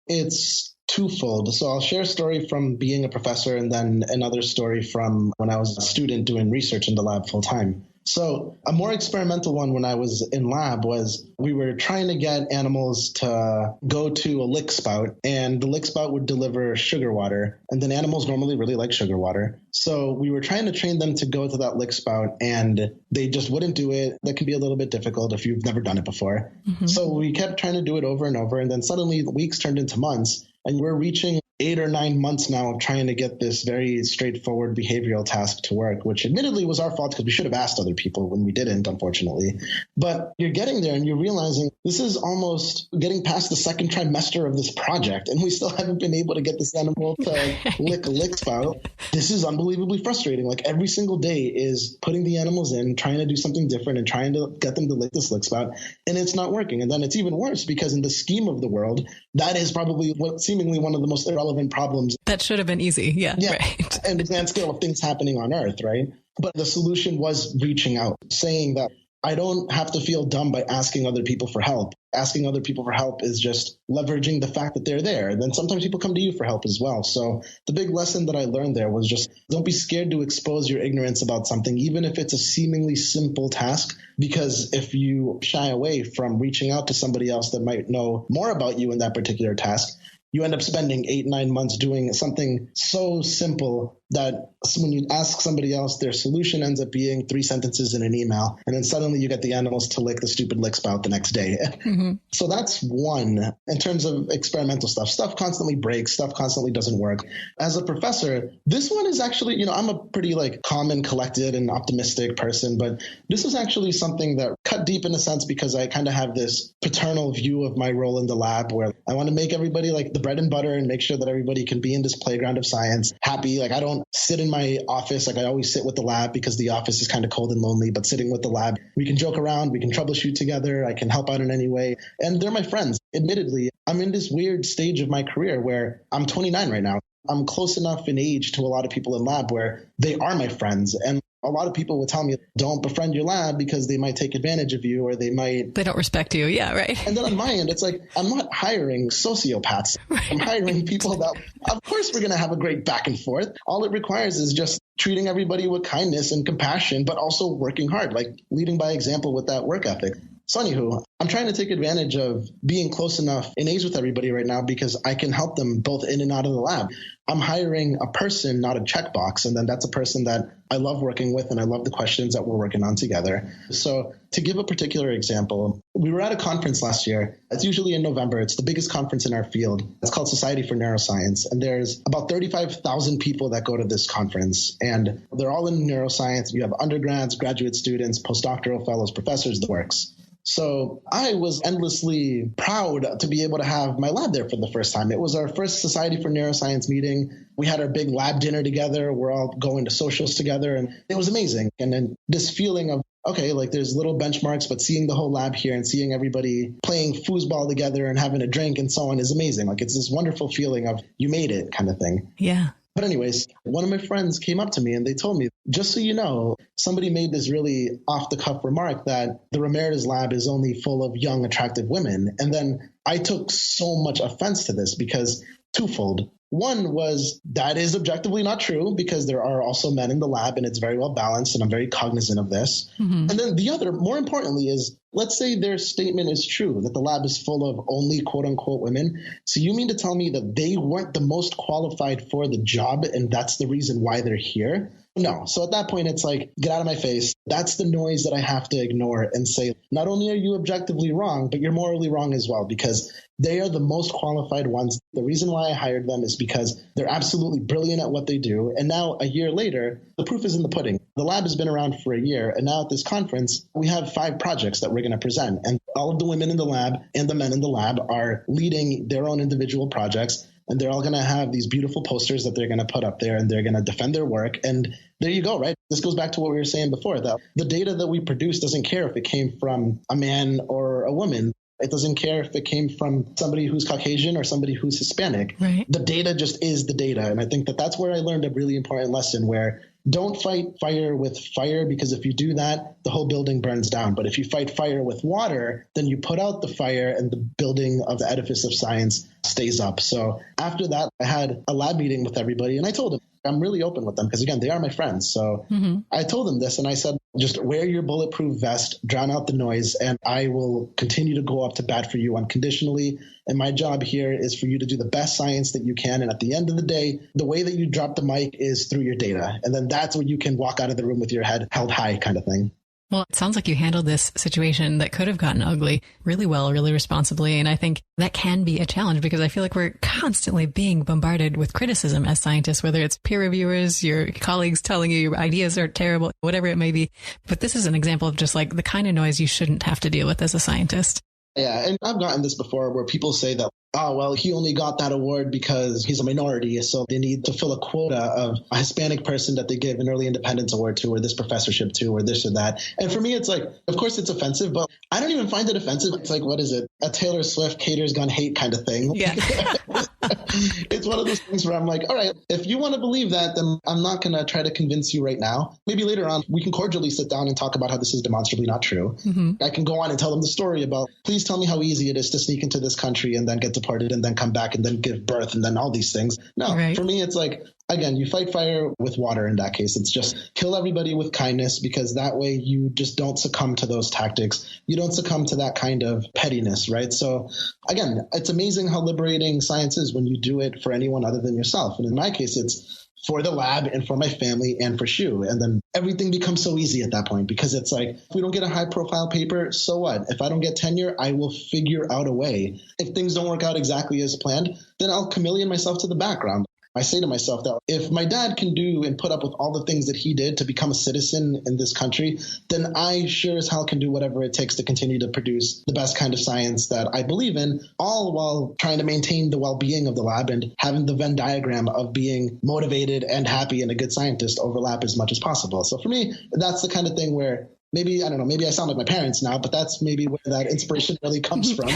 It's twofold. So I'll share a story from being a professor and then another story from when I was a student doing research in the lab full time. So a more experimental one when I was in lab was we were trying to get animals to go to a lick spout, and the lick spout would deliver sugar water. And then animals normally really like sugar water. So we were trying to train them to go to that lick spout, and they just wouldn't do it. That can be a little bit difficult if you've never done it before. Mm-hmm. So we kept trying to do it over and over. And then suddenly weeks turned into months. And we're reaching 8 or 9 months now of trying to get this very straightforward behavioral task to work, which admittedly was our fault because we should have asked other people when we didn't, unfortunately. But you're getting there and you're realizing this is almost getting past the second trimester of this project, and we still haven't been able to get this animal to lick a lick spout. This is unbelievably frustrating. Like every single day is putting the animals in, trying to do something different and trying to get them to lick this lick spout, and it's not working. And then it's even worse because in the scheme of the world, that is probably what seemingly one of the most irrelevant problems. That should have been easy. Yeah. Right. And the grand scale of things happening on Earth, right? But the solution was reaching out, saying that I don't have to feel dumb by asking other people for help. Asking other people for help is just leveraging the fact that they're there. And then sometimes people come to you for help as well. So the big lesson that I learned there was just don't be scared to expose your ignorance about something, even if it's a seemingly simple task, because if you shy away from reaching out to somebody else that might know more about you in that particular task, you end up spending 8-9 months doing something so simple that when you ask somebody else, their solution ends up being 3 sentences in an email. And then suddenly you get the animals to lick the stupid lick spout the next day. Mm-hmm. So that's one in terms of experimental stuff. Stuff constantly breaks. Stuff constantly doesn't work. As a professor, this one is actually, I'm a pretty calm and collected and optimistic person, but this was actually something that cut deep in a sense because I kind of have this paternal view of my role in the lab where I want to make everybody like the bread and butter and make sure that everybody can be in this playground of science happy. I don't sit in my office. I always sit with the lab because the office is kind of cold and lonely, but sitting with the lab, we can joke around, we can troubleshoot together, I can help out in any way. And they're my friends. Admittedly, I'm in this weird stage of my career where I'm 29 right now. I'm close enough in age to a lot of people in lab where they are my friends. And a lot of people would tell me, don't befriend your lab because they might take advantage of you or they don't respect you. Yeah, right. And then on my end, it's like, I'm not hiring sociopaths. Right. I'm hiring people that, of course, we're going to have a great back and forth. All it requires is just treating everybody with kindness and compassion, but also working hard, like leading by example with that work ethic. So anywho, I'm trying to take advantage of being close enough in age with everybody right now because I can help them both in and out of the lab. I'm hiring a person, not a checkbox. And then that's a person that I love working with and I love the questions that we're working on together. So to give a particular example, we were at a conference last year. It's usually in November. It's the biggest conference in our field. It's called Society for Neuroscience. And there's about 35,000 people that go to this conference. And they're all in neuroscience. You have undergrads, graduate students, postdoctoral fellows, professors, the works. So I was endlessly proud to be able to have my lab there for the first time. It was our first Society for Neuroscience meeting. We had our big lab dinner together. We're all going to socials together, and it was amazing. And then this feeling of, okay, like there's little benchmarks, but seeing the whole lab here and seeing everybody playing foosball together and having a drink and so on is amazing. Like it's this wonderful feeling of you made it kind of thing. Yeah. But anyways, one of my friends came up to me and they told me, just so you know, somebody made this really off-the-cuff remark that the Ramirez lab is only full of young, attractive women. And then I took so much offense to this because twofold. One was that is objectively not true because there are also men in the lab and it's very well balanced and I'm very cognizant of this. Mm-hmm. And then the other, more importantly, is let's say their statement is true, that the lab is full of only quote unquote women. So you mean to tell me that they weren't the most qualified for the job and that's the reason why they're here? No. So at that point, it's like, get out of my face. That's the noise that I have to ignore and say, not only are you objectively wrong, but you're morally wrong as well, because they are the most qualified ones. The reason why I hired them is because they're absolutely brilliant at what they do. And now a year later, the proof is in the pudding. The lab has been around for a year. And now at this conference, we have 5 projects that we're going to present. And all of the women in the lab and the men in the lab are leading their own individual projects. And they're all going to have these beautiful posters that they're going to put up there and they're going to defend their work. And there you go, right? This goes back to what we were saying before, that the data that we produce doesn't care if it came from a man or a woman. It doesn't care if it came from somebody who's Caucasian or somebody who's Hispanic. Right. The data just is the data. And I think that that's where I learned a really important lesson where don't fight fire with fire, because if you do that, the whole building burns down. But if you fight fire with water, then you put out the fire and the building of the edifice of science stays up. So after that, I had a lab meeting with everybody and I told them, I'm really open with them because, again, they are my friends. So I told them this and I said, just wear your bulletproof vest, drown out the noise, and I will continue to go up to bat for you unconditionally. And my job here is for you to do the best science that you can. And at the end of the day, the way that you drop the mic is through your data. And then that's when you can walk out of the room with your head held high kind of thing. Well, it sounds like you handled this situation that could have gotten ugly really well, really responsibly. And I think that can be a challenge because I feel like we're constantly being bombarded with criticism as scientists, whether it's peer reviewers, your colleagues telling you your ideas are terrible, whatever it may be. But this is an example of just like the kind of noise you shouldn't have to deal with as a scientist. Yeah, and I've gotten this before where people say that, oh, well, he only got that award because he's a minority, so they need to fill a quota of a Hispanic person that they give an Early Independence Award to or this professorship to or this or that. And for me, it's like, of course, it's offensive, but I don't even find it offensive. It's like, what is it? A Taylor Swift haters gone hate kind of thing. Yeah. It's one of those things where I'm like, all right, if you want to believe that, then I'm not going to try to convince you right now. Maybe later on, we can cordially sit down and talk about how this is demonstrably not true. Mm-hmm. I can go on and tell them the story about, please tell me how easy it is to sneak into this country and then get deported and then come back and then give birth and then all these things. No, right. For me, it's like, again, you fight fire with water in that case. It's just kill everybody with kindness because that way you just don't succumb to those tactics. You don't succumb to that kind of pettiness, right? So again, it's amazing how liberating science is when you do it for anyone other than yourself. And in my case, it's for the lab and for my family and for SHU. And then everything becomes so easy at that point because it's like, if we don't get a high profile paper, so what? If I don't get tenure, I will figure out a way. If things don't work out exactly as planned, then I'll chameleon myself to the background. I say to myself that if my dad can do and put up with all the things that he did to become a citizen in this country, then I sure as hell can do whatever it takes to continue to produce the best kind of science that I believe in, all while trying to maintain the well-being of the lab and having the Venn diagram of being motivated and happy and a good scientist overlap as much as possible. So for me, that's the kind of thing where maybe, I don't know, maybe I sound like my parents now, but that's maybe where that inspiration really comes from.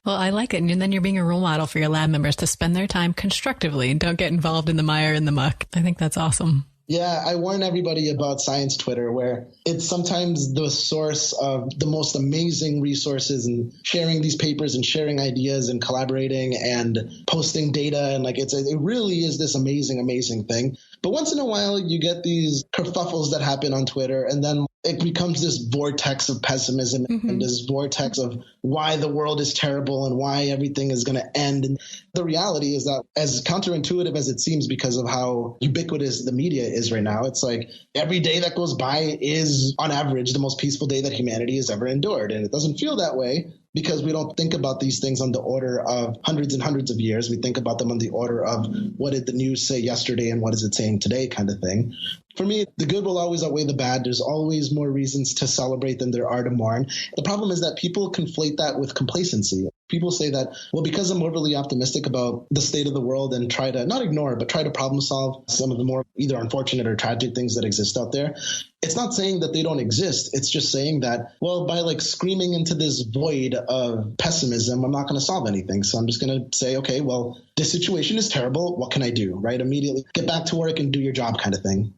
Well, I like it. And then you're being a role model for your lab members to spend their time constructively and don't get involved in the mire and the muck. I think that's awesome. Yeah, I warn everybody about science Twitter, where it's sometimes the source of the most amazing resources and sharing these papers and sharing ideas and collaborating and posting data. And like, it really is this amazing, amazing thing. But once in a while, you get these kerfuffles that happen on Twitter, and then it becomes this vortex of pessimism and this vortex of why the world is terrible and why everything is going to end. And the reality is that, as counterintuitive as it seems because of how ubiquitous the media is right now, it's like every day that goes by is, on average, the most peaceful day that humanity has ever endured. And it doesn't feel that way. because we don't think about these things on the order of hundreds and hundreds of years. We think about them on the order of what did the news say yesterday and what is it saying today kind of thing. For me, the good will always outweigh the bad. There's always more reasons to celebrate than there are to mourn. The problem is that people conflate that with complacency. People say that, well, because I'm overly optimistic about the state of the world and try to not ignore, but try to problem solve some of the more either unfortunate or tragic things that exist out there. It's not saying that they don't exist. It's just saying that, well, by like screaming into this void of pessimism, I'm not going to solve anything. So I'm just going to say, okay, well, this situation is terrible. What can I do? Right? Immediately get back to work and do your job kind of thing.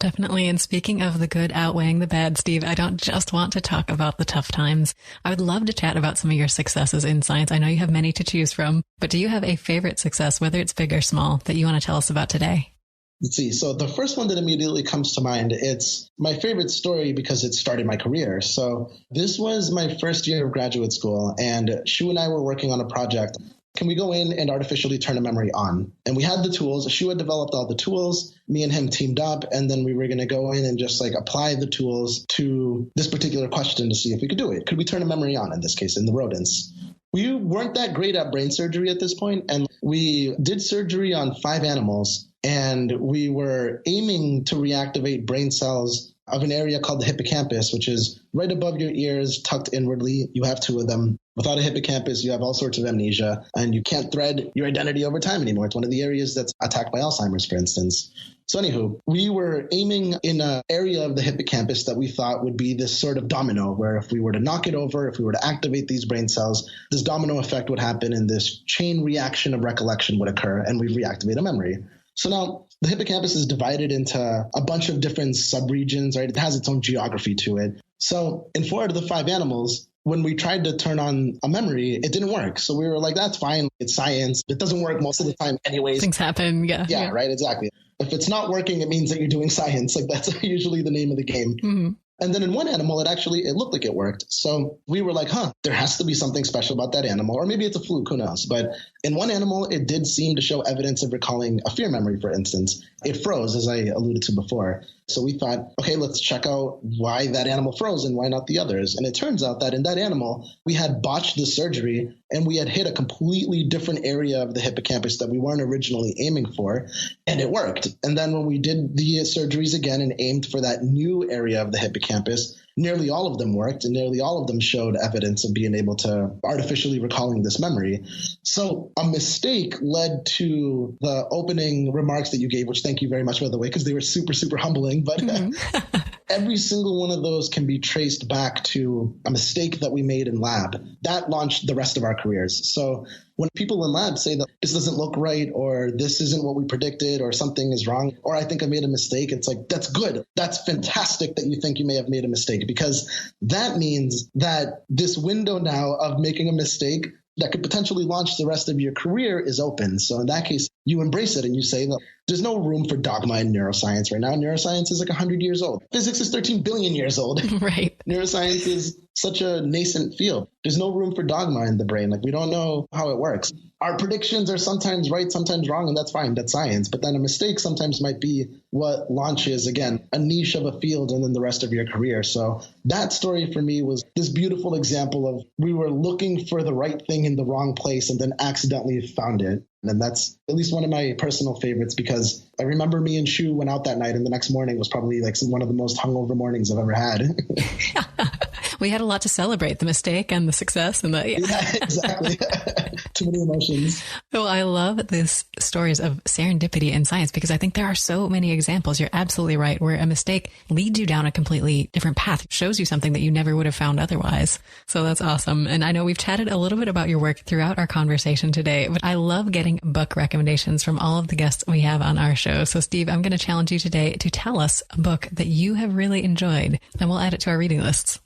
Definitely. And speaking of the good outweighing the bad, Steve, I don't just want to talk about the tough times. I would love to chat about some of your successes in science. I know you have many to choose from, but do you have a favorite success, whether it's big or small, that you want to tell us about today? Let's see. So the first one that immediately comes to mind, it's my favorite story because it started my career. So this was my first year of graduate school, and Shu and I were working on a project. Can we go in and artificially turn a memory on? And we had the tools. Shu had developed all the tools. Me and him teamed up, and then we were going to go in and just like apply the tools to this particular question to see if we could do it. Could we turn a memory on, in this case, in the rodents? We weren't that great at brain surgery at this point, and we did surgery on 5 animals, and we were aiming to reactivate brain cells of an area called the hippocampus, which is right above your ears, tucked inwardly. You have 2 of them. Without a hippocampus, you have all sorts of amnesia, and you can't thread your identity over time anymore. It's one of the areas that's attacked by Alzheimer's, for instance. So anywho, we were aiming in an area of the hippocampus that we thought would be this sort of domino, where if we were to knock it over, if we were to activate these brain cells, this domino effect would happen and this chain reaction of recollection would occur, and we'd reactivate a memory. So now the hippocampus is divided into a bunch of different subregions, right? It has its own geography to it. So in 4 out of the 5 animals, when we tried to turn on a memory, it didn't work. So we were like, that's fine. It's science. It doesn't work most of the time anyways. Things happen. Yeah, right. Exactly. If it's not working, it means that you're doing science. Like that's usually the name of the game. Mm-hmm. And then in one animal, it looked like it worked. So we were like, there has to be something special about that animal. Or maybe it's a fluke, who knows? But in one animal, it did seem to show evidence of recalling a fear memory, for instance. It froze, as I alluded to before. So we thought, okay, let's check out why that animal froze and why not the others. And it turns out that in that animal, we had botched the surgery and we had hit a completely different area of the hippocampus that we weren't originally aiming for, and it worked. And then when we did the surgeries again and aimed for that new area of the hippocampus, nearly all of them worked, and nearly all of them showed evidence of being able to artificially recalling this memory. So a mistake led to the opening remarks that you gave, which thank you very much, by the way, because they were super, super humbling. But every single one of those can be traced back to a mistake that we made in lab. That launched the rest of our careers. So when people in lab say that this doesn't look right, or this isn't what we predicted, or something is wrong, or I think I made a mistake, it's like, that's good. That's fantastic that you think you may have made a mistake, because that means that this window now of making a mistake that could potentially launch the rest of your career is open. So in that case, you embrace it and you say, look, there's no room for dogma in neuroscience right now. Neuroscience is like 100 years old. Physics is 13 billion years old. Right. Neuroscience is such a nascent field. There's no room for dogma in the brain. Like, we don't know how it works. Our predictions are sometimes right, sometimes wrong, and that's fine. That's science. But then a mistake sometimes might be what launches, again, a niche of a field and then the rest of your career. So that story for me was this beautiful example of we were looking for the right thing in the wrong place and then accidentally found it. And that's at least one of my personal favorites, because I remember me and Shu went out that night and the next morning was probably like one of the most hungover mornings I've ever had. We had a lot to celebrate, the mistake and the success and the yeah exactly. Too many emotions. Well, I love these stories of serendipity in science, because I think there are so many examples. You're absolutely right, where a mistake leads you down a completely different path, shows you something that you never would have found otherwise. So that's awesome. And I know we've chatted a little bit about your work throughout our conversation today, but I love getting book recommendations from all of the guests we have on our show. So Steve, I'm going to challenge you today to tell us a book that you have really enjoyed, and we'll add it to our reading lists.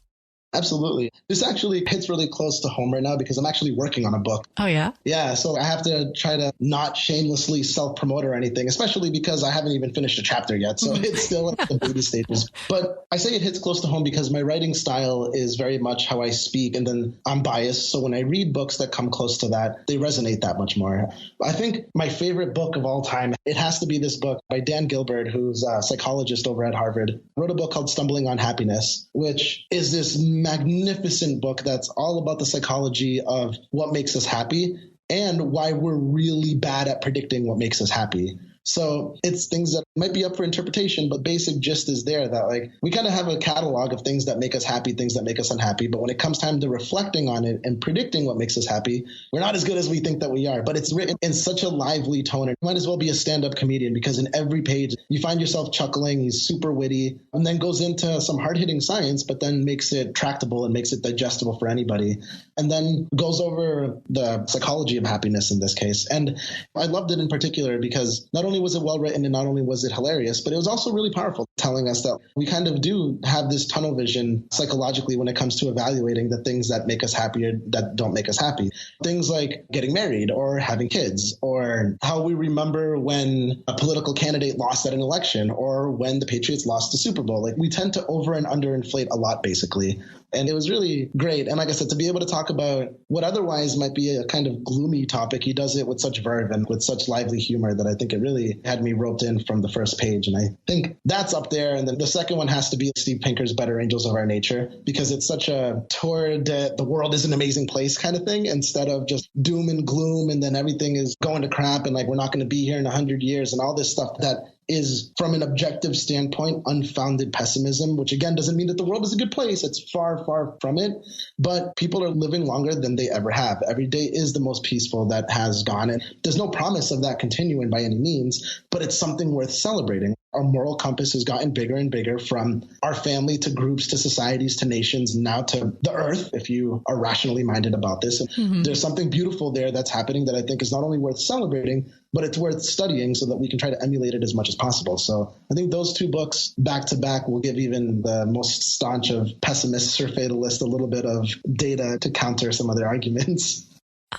Absolutely. This actually hits really close to home right now because I'm actually working on a book. Oh, yeah? Yeah. So I have to try to not shamelessly self-promote or anything, especially because I haven't even finished a chapter yet. So it's still in the baby stages. But I say it hits close to home because my writing style is very much how I speak. And then I'm biased. So when I read books that come close to that, they resonate that much more. I think my favorite book of all time, it has to be this book by Dan Gilbert, who's a psychologist over at Harvard. Wrote a book called Stumbling on Happiness, which is this magnificent book that's all about the psychology of what makes us happy and why we're really bad at predicting what makes us happy. So it's things that might be up for interpretation, but basic gist is there that like we kind of have a catalog of things that make us happy, things that make us unhappy. But when it comes time to reflecting on it and predicting what makes us happy, we're not as good as we think that we are. But it's written in such a lively tone. And you might as well be a stand-up comedian because in every page you find yourself chuckling. He's super witty and then goes into some hard-hitting science, but then makes it tractable and makes it digestible for anybody. And then goes over the psychology of happiness in this case. And I loved it in particular because not only was it well written and not only was it hilarious, but it was also really powerful, telling us that we kind of do have this tunnel vision psychologically when it comes to evaluating the things that make us happy or that don't make us happy. Things like getting married or having kids, or how we remember when a political candidate lost at an election or when the Patriots lost the Super Bowl. Like we tend to over and underinflate a lot, basically. And it was really great. And like I said, to be able to talk about what otherwise might be a kind of gloomy topic, he does it with such verve and with such lively humor that I think it really had me roped in from the first page. And I think that's up there. And then the second one has to be Steve Pinker's Better Angels of Our Nature, because it's such a toward the world is an amazing place kind of thing, instead of just doom and gloom and then everything is going to crap and like we're not going to be here in 100 years and all this stuff that is, from an objective standpoint, unfounded pessimism, which again doesn't mean that the world is a good place. It's far, far from it. But people are living longer than they ever have. Every day is the most peaceful that has gone. And there's no promise of that continuing by any means, but it's something worth celebrating. Our moral compass has gotten bigger and bigger, from our family to groups to societies to nations, now to the earth, if you are rationally minded about this. And there's something beautiful there that's happening that I think is not only worth celebrating, but it's worth studying so that we can try to emulate it as much as possible. So I think those two books back to back will give even the most staunch of pessimists or fatalists a little bit of data to counter some other arguments.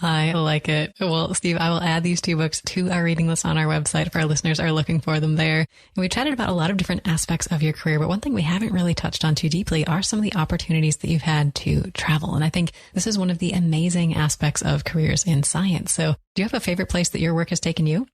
I like it. Well, Steve, I will add these two books to our reading list on our website if our listeners are looking for them there. And we chatted about a lot of different aspects of your career, but one thing we haven't really touched on too deeply are some of the opportunities that you've had to travel. And I think this is one of the amazing aspects of careers in science. So do you have a favorite place that your work has taken you?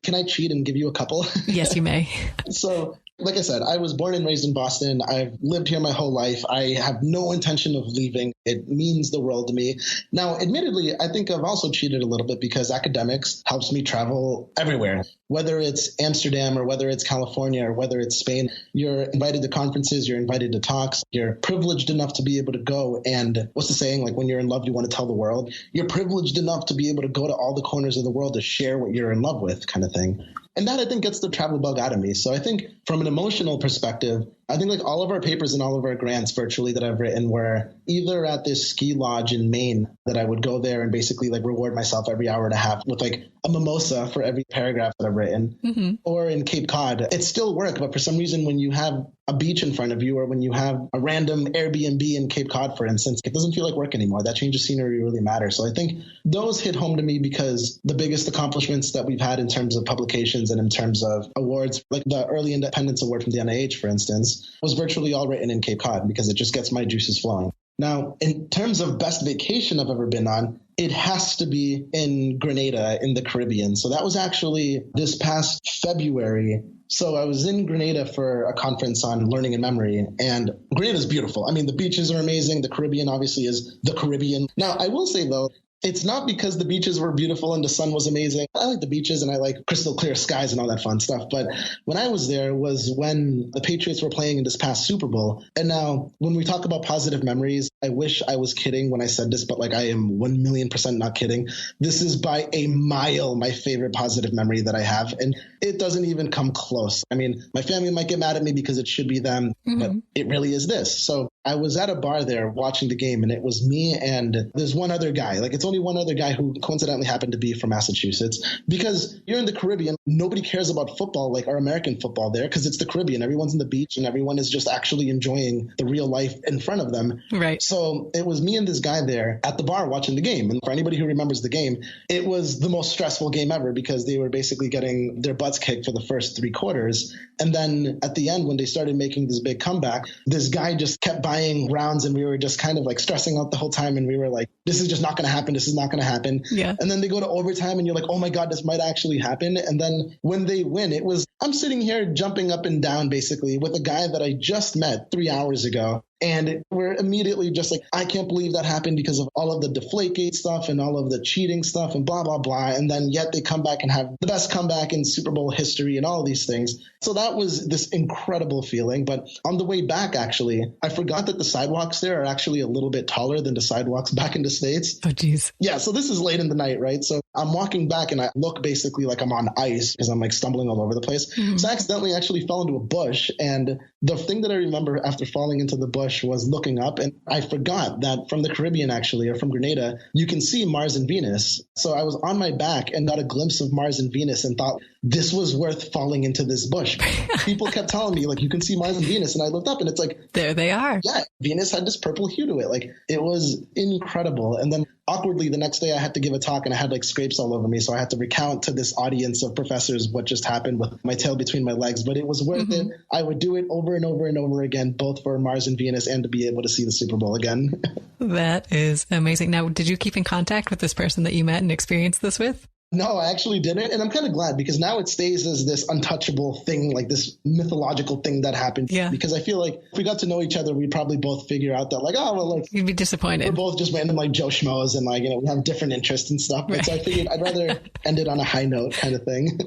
Can I cheat and give you a couple? Yes, you may. So, like I said, I was born and raised in Boston. I've lived here my whole life. I have no intention of leaving. It means the world to me. Now, admittedly, I think I've also cheated a little bit because academics helps me travel everywhere. Whether it's Amsterdam or whether it's California or whether it's Spain, you're invited to conferences, you're invited to talks, you're privileged enough to be able to go. And what's the saying? Like when you're in love, you want to tell the world. You're privileged enough to be able to go to all the corners of the world to share what you're in love with, kind of thing. And that, I think, gets the travel bug out of me. So I think from an emotional perspective, I think like all of our papers and all of our grants virtually that I've written were either at this ski lodge in Maine that I would go there and basically like reward myself every hour and a half with like a mimosa for every paragraph that I've written, or in Cape Cod. It's still work, but for some reason when you have a beach in front of you or when you have a random Airbnb in Cape Cod, for instance, it doesn't feel like work anymore. That change of scenery really matters. So I think those hit home to me because the biggest accomplishments that we've had in terms of publications and in terms of awards, like the Early Independence Award from the NIH, for instance, was virtually all written in Cape Cod because it just gets my juices flowing. Now, in terms of best vacation I've ever been on, it has to be in Grenada in the Caribbean. So that was actually this past February. So I was in Grenada for a conference on learning and memory, and Grenada is beautiful. I mean, the beaches are amazing. The Caribbean obviously is the Caribbean. Now, I will say, though, it's not because the beaches were beautiful and the sun was amazing. I like the beaches and I like crystal clear skies and all that fun stuff. But when I was there was when the Patriots were playing in this past Super Bowl. And now when we talk about positive memories, I wish I was kidding when I said this, but like I am 1,000,000% not kidding. This is by a mile my favorite positive memory that I have. And it doesn't even come close. I mean, my family might get mad at me because it should be them, but it really is this. So I was at a bar there watching the game, and it was me and there's one other guy. Like, it's only one other guy who coincidentally happened to be from Massachusetts, because you're in the Caribbean. Nobody cares about football like our American football there because it's the Caribbean. Everyone's in the beach and everyone is just actually enjoying the real life in front of them. Right. So it was me and this guy there at the bar watching the game. And for anybody who remembers the game, it was the most stressful game ever because they were basically getting their butts kicked for the first 3 quarters. And then at the end, when they started making this big comeback, this guy just kept buying rounds and we were just kind of like stressing out the whole time. And we were like, this is just not going to happen. This is not going to happen. Yeah. And then they go to overtime and you're like, oh my God, this might actually happen. And then when they win, it was, I'm sitting here jumping up and down basically with a guy that I just met 3 hours ago. And we're immediately just like, I can't believe that happened because of all of the Deflategate stuff and all of the cheating stuff and blah, blah, blah. And then yet they come back and have the best comeback in Super Bowl history and all of these things. So that was this incredible feeling. But on the way back, actually, I forgot that the sidewalks there are actually a little bit taller than the sidewalks back in the States. Oh, geez. Yeah. So this is late in the night, right? So I'm walking back and I look basically like I'm on ice because I'm like stumbling all over the place. Mm-hmm. So I accidentally actually fell into a bush. And the thing that I remember after falling into the bush was looking up, and I forgot that from the Caribbean, actually, or from Grenada, you can see Mars and Venus. So I was on my back and got a glimpse of Mars and Venus and thought this was worth falling into this bush. People kept telling me, like, you can see Mars and Venus. And I looked up and it's like, there they are. Yeah, Venus had this purple hue to it. Like, it was incredible. And then awkwardly, the next day I had to give a talk and I had like scrapes all over me. So I had to recount to this audience of professors what just happened with my tail between my legs. But it was worth it. I would do it over and over and over again, both for Mars and Venus and to be able to see the Super Bowl again. That is amazing. Now, did you keep in contact with this person that you met and experienced this with? No, I actually didn't. And I'm kind of glad because now it stays as this untouchable thing, like this mythological thing that happened. Yeah. Because I feel like if we got to know each other, we'd probably both figure out that like, oh, well, like you'd be disappointed. We're both just random like Joe Schmoes and like, you know, we have different interests and stuff. Right. So I figured I'd rather end it on a high note kind of thing.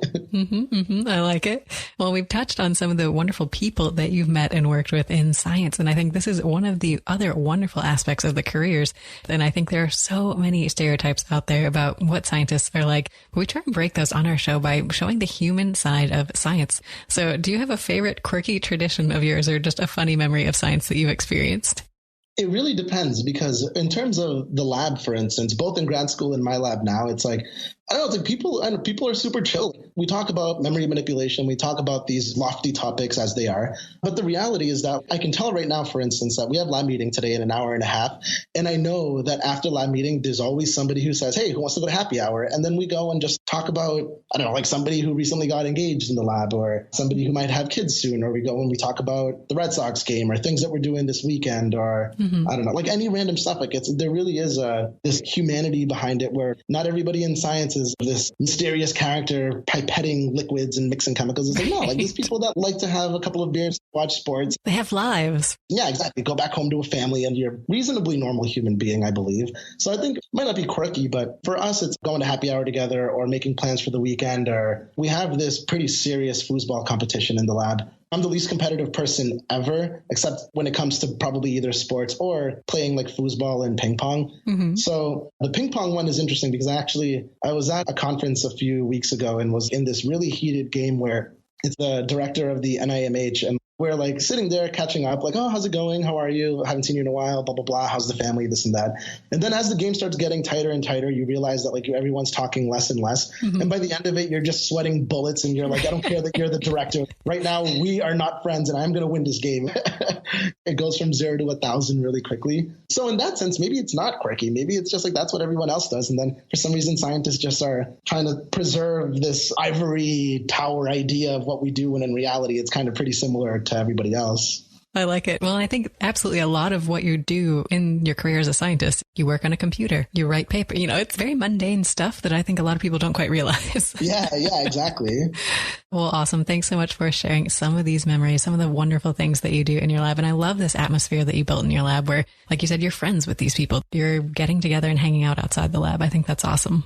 I like it. Well, we've touched on some of the wonderful people that you've met and worked with in science. And I think this is one of the other wonderful aspects of the careers. And I think there are so many stereotypes out there about what scientists are like. We try and break those on our show by showing the human side of science. So do you have a favorite quirky tradition of yours or just a funny memory of science that you've experienced? It really depends because in terms of the lab, for instance, both in grad school and my lab now, it's like, I don't know, it's like people are super chill. We talk about memory manipulation. We talk about these lofty topics as they are. But the reality is that I can tell right now, for instance, that we have lab meeting today in an hour and a half. And I know that after lab meeting, there's always somebody who says, hey, who wants to go to happy hour? And then we go and just talk about, I don't know, like somebody who recently got engaged in the lab or somebody who might have kids soon. Or we go and we talk about the Red Sox game or things that we're doing this weekend or I don't know, like any random stuff. Like there really is this humanity behind it where not everybody in science is this mysterious character pipetting liquids and mixing chemicals. It's like, no, like these people that like to have a couple of beers, watch sports. They have lives. Yeah, exactly. Go back home to a family and you're a reasonably normal human being, I believe. So I think it might not be quirky, but for us, it's going to happy hour together or making plans for the weekend, or we have this pretty serious foosball competition in the lab. I'm the least competitive person ever, except when it comes to probably either sports or playing like foosball and ping pong. So the ping pong one is interesting because I was at a conference a few weeks ago and was in this really heated game where it's the director of the NIMH and we're like sitting there catching up, like, oh, how's it going? How are you? Haven't seen you in a while, blah, blah, blah. How's the family? This and that. And then as the game starts getting tighter and tighter, you realize that like everyone's talking less and less. And by the end of it, you're just sweating bullets and you're like, I don't care that you're the director. Right now, we are not friends and I'm going to win this game. It goes from 0 to 1,000 really quickly. So in that sense, maybe it's not quirky. Maybe it's just like that's what everyone else does. And then for some reason, scientists just are trying to preserve this ivory tower idea of what we do when in reality, it's kind of pretty similar to everybody else. I like it. Well, I think absolutely a lot of what you do in your career as a scientist, you work on a computer, you write paper, you know, it's very mundane stuff that I think a lot of people don't quite realize. Yeah, exactly. Well, awesome. Thanks so much for sharing some of these memories, some of the wonderful things that you do in your lab. And I love this atmosphere that you built in your lab where, like you said, you're friends with these people. You're getting together and hanging out outside the lab. I think that's awesome.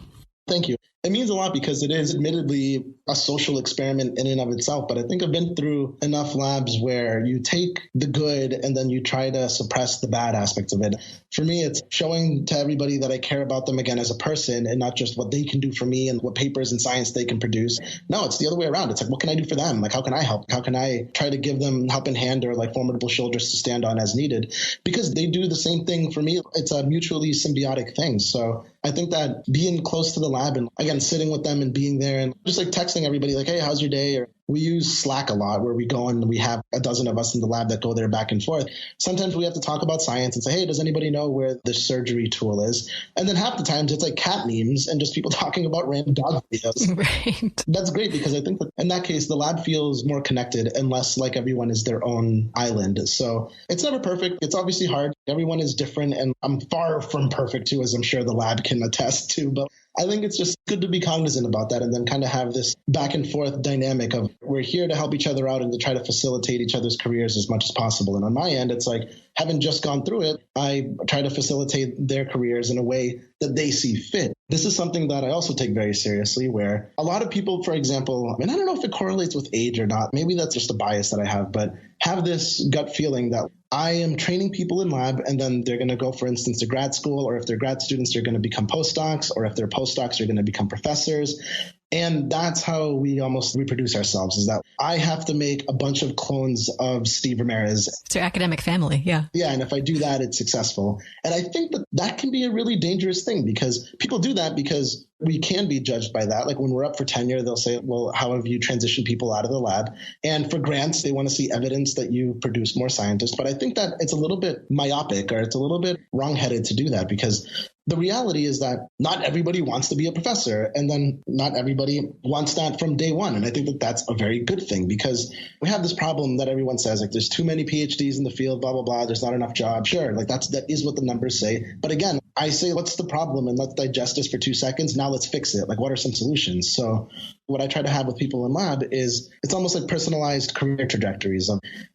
Thank you. It means a lot because it is admittedly a social experiment in and of itself. But I think I've been through enough labs where you take the good and then you try to suppress the bad aspects of it. For me, it's showing to everybody that I care about them again as a person and not just what they can do for me and what papers and science they can produce. No, it's the other way around. It's like, what can I do for them? Like, how can I help? How can I try to give them helping hand or like formidable shoulders to stand on as needed? Because they do the same thing for me. It's a mutually symbiotic thing. So I think that being close to the lab and again, sitting with them and being there and just like texting everybody like, hey, how's your day? Or we use Slack a lot where we go and we have a dozen of us in the lab that go there back and forth. Sometimes we have to talk about science and say, hey, does anybody know where the surgery tool is? And then half the times it's like cat memes and just people talking about random dog videos. Right. That's great because I think that in that case, the lab feels more connected and less like everyone is their own island. So it's never perfect. It's obviously hard. Everyone is different and I'm far from perfect too, as I'm sure the lab can attest to. But I think it's just good to be cognizant about that and then kind of have this back and forth dynamic of we're here to help each other out and to try to facilitate each other's careers as much as possible. And on my end, it's like, having just gone through it, I try to facilitate their careers in a way that they see fit. This is something that I also take very seriously, where a lot of people, for example, and I don't know if it correlates with age or not, maybe that's just a bias that I have, but have this gut feeling that I am training people in lab and then they're going to go, for instance, to grad school, or if they're grad students, they're going to become postdocs, or if they're postdocs, they're going to become professors. And that's how we almost reproduce ourselves, is that I have to make a bunch of clones of Steve Ramirez. It's your academic family, yeah. Yeah, and if I do that, it's successful. And I think that that can be a really dangerous thing, because people do that because we can be judged by that. Like when we're up for tenure, they'll say, well, how have you transitioned people out of the lab? And for grants, they want to see evidence that you produce more scientists. But I think that it's a little bit myopic, or it's a little bit wrong-headed to do that, because the reality is that not everybody wants to be a professor, and then not everybody wants that from day one. And I think that that's a very good thing, because we have this problem that everyone says, like, there's too many PhDs in the field, blah, blah, blah. There's not enough jobs. Sure, like that is what the numbers say. But again, I say, what's the problem? And let's digest this for 2 seconds. Now let's fix it. Like, what are some solutions? So what I try to have with people in lab is it's almost like personalized career trajectories.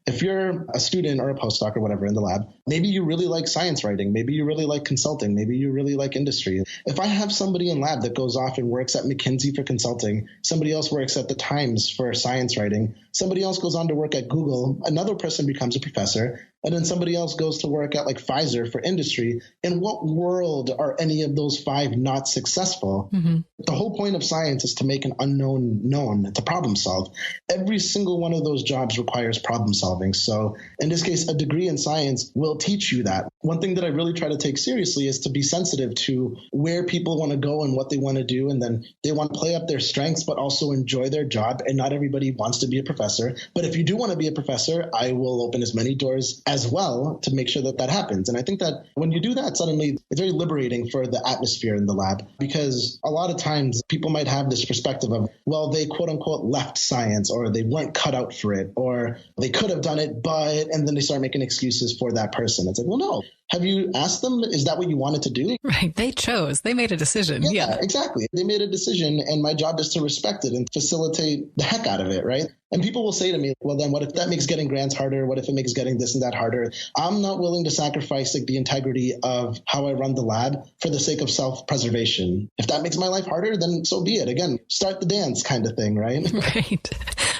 If you're a student or a postdoc or whatever in the lab, maybe you really like science writing. Maybe you really like consulting. Maybe you really like industry. If I have somebody in lab that goes off and works at McKinsey for consulting, somebody else works at the Times for science writing, somebody else goes on to work at Google, another person becomes a professor, and then somebody else goes to work at like Pfizer for industry. In what world are any of those 5 not successful? Mm-hmm. The whole point of science is to make an unknown known, to problem solve. Every single one of those jobs requires problem solving. So in this case, a degree in science will teach you that. One thing that I really try to take seriously is to be sensitive to where people want to go and what they want to do. And then they want to play up their strengths, but also enjoy their job. And not everybody wants to be a professor. But if you do want to be a professor, I will open as many doors as well to make sure that that happens. And I think that when you do that, suddenly it's very liberating for the atmosphere in the lab, because a lot of times people might have this perspective of, well, they quote unquote left science, or they weren't cut out for it, or they could have done it, but, and then they start making excuses for that person. It's like, well, no. Have you asked them, is that what you wanted to do? Right. They chose. They made a decision. Yeah, exactly. They made a decision, and my job is to respect it and facilitate the heck out of it, right? And people will say to me, well, then what if that makes getting grants harder? What if it makes getting this and that harder? I'm not willing to sacrifice like the integrity of how I run the lab for the sake of self-preservation. If that makes my life harder, then so be it. Again, start the dance kind of thing, right? Right.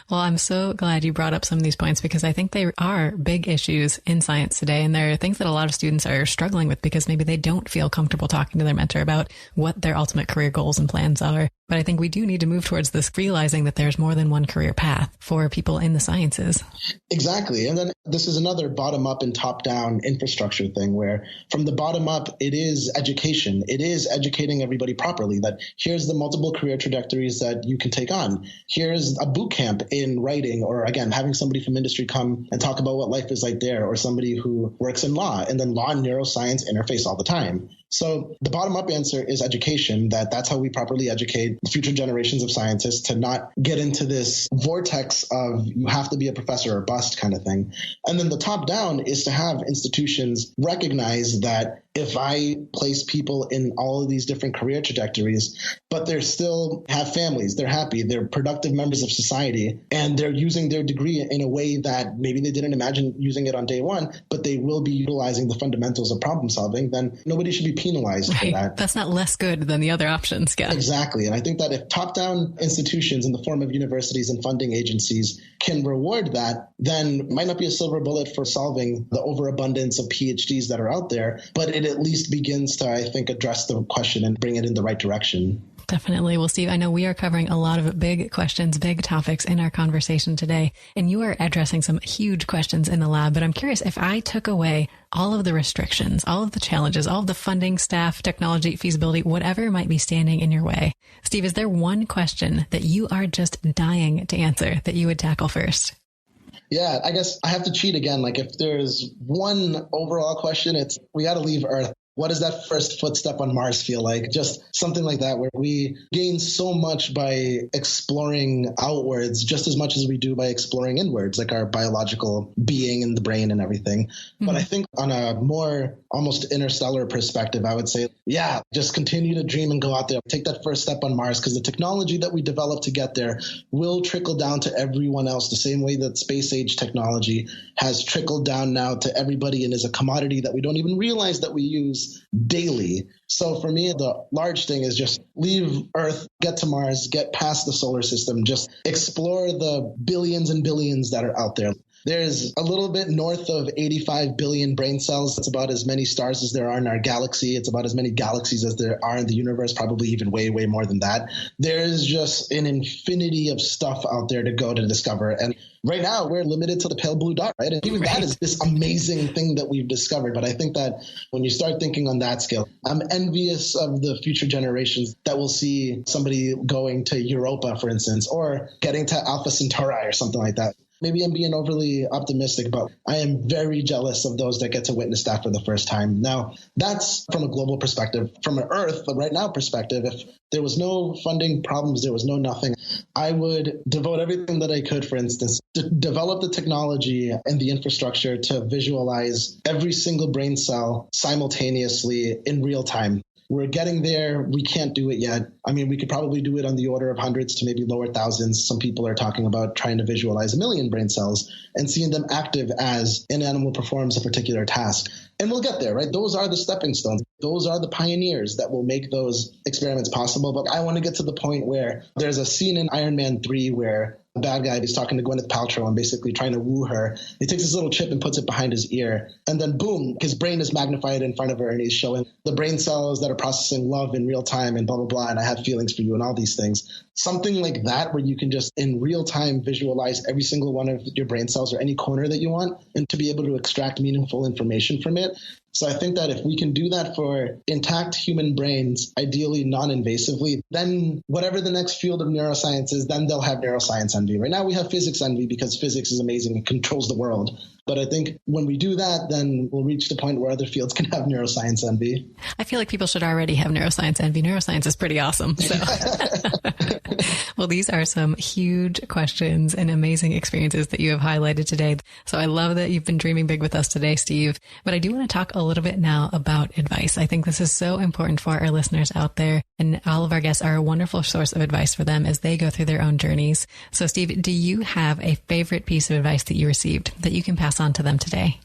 Well, I'm so glad you brought up some of these points, because I think they are big issues in science today. And there are things that a lot of students are struggling with because maybe they don't feel comfortable talking to their mentor about what their ultimate career goals and plans are. But I think we do need to move towards this, realizing that there's more than one career path for people in the sciences. Exactly. And then this is another bottom-up and top-down infrastructure thing, where from the bottom up, it is education. It is educating everybody properly, that here's the multiple career trajectories that you can take on. Here's a boot camp in writing, or again, having somebody from industry come and talk about what life is like there, or somebody who works in law, and then law and neuroscience interface all the time. So the bottom-up answer is education, that's how we properly educate future generations of scientists to not get into this vortex of you have to be a professor or bust kind of thing. And then the top-down is to have institutions recognize that if I place people in all of these different career trajectories, but they still have families, they're happy, they're productive members of society, and they're using their degree in a way that maybe they didn't imagine using it on day one, but they will be utilizing the fundamentals of problem solving, then nobody should be penalized for that. That's not less good than the other options, yeah. Exactly. And I think that if top-down institutions in the form of universities and funding agencies can reward that, then it might not be a silver bullet for solving the overabundance of PhDs that are out there, but it at least begins to, I think, address the question and bring it in the right direction. Definitely. Well, Steve, I know we are covering a lot of big questions, big topics in our conversation today, and you are addressing some huge questions in the lab. But I'm curious, if I took away all of the restrictions, all of the challenges, all of the funding, staff, technology, feasibility, whatever might be standing in your way, Steve, is there one question that you are just dying to answer that you would tackle first? Yeah, I guess I have to cheat again. Like if there's one overall question, it's we got to leave Earth. What does that first footstep on Mars feel like? Just something like that, where we gain so much by exploring outwards just as much as we do by exploring inwards, like our biological being and the brain and everything. Mm-hmm. But I think on a more almost interstellar perspective, I would say, yeah, just continue to dream and go out there. Take that first step on Mars, because the technology that we develop to get there will trickle down to everyone else the same way that space age technology has trickled down now to everybody and is a commodity that we don't even realize that we use daily. So for me, the large thing is just leave Earth, get to Mars, get past the solar system, just explore the billions and billions that are out there. There's a little bit north of 85 billion brain cells. That's about as many stars as there are in our galaxy. It's about as many galaxies as there are in the universe, probably even way, way more than that. There's just an infinity of stuff out there to go to discover. And right now, we're limited to the pale blue dot, right? And even that is this amazing thing that we've discovered. But I think that when you start thinking on that scale, I'm envious of the future generations that will see somebody going to Europa, for instance, or getting to Alpha Centauri or something like that. Maybe I'm being overly optimistic, but I am very jealous of those that get to witness that for the first time. Now, that's from a global perspective. From an Earth, but right now perspective, if there was no funding problems, there was no nothing, I would devote everything that I could, for instance, to develop the technology and the infrastructure to visualize every single brain cell simultaneously in real time. We're getting there. We can't do it yet. I mean, we could probably do it on the order of hundreds to maybe lower thousands. Some people are talking about trying to visualize 1 million brain cells and seeing them active as an animal performs a particular task. And we'll get there, right? Those are the stepping stones. Those are the pioneers that will make those experiments possible. But I want to get to the point where there's a scene in Iron Man 3 where the bad guy is talking to Gwyneth Paltrow and basically trying to woo her. He takes this little chip and puts it behind his ear. And then boom, his brain is magnified in front of her and he's showing the brain cells that are processing love in real time and blah, blah, blah. And I have feelings for you and all these things. Something like that where you can just in real time visualize every single one of your brain cells or any corner that you want and to be able to extract meaningful information from it. So I think that if we can do that for intact human brains, ideally non-invasively, then whatever the next field of neuroscience is, then they'll have neuroscience envy. Right now we have physics envy because physics is amazing and controls the world. But I think when we do that, then we'll reach the point where other fields can have neuroscience envy. I feel like people should already have neuroscience envy. Neuroscience is pretty awesome. So. Well, these are some huge questions and amazing experiences that you have highlighted today. So I love that you've been dreaming big with us today, Steve. But I do want to talk a little bit now about advice. I think this is so important for our listeners out there. And all of our guests are a wonderful source of advice for them as they go through their own journeys. So Steve, do you have a favorite piece of advice that you received that you can pass on to them today?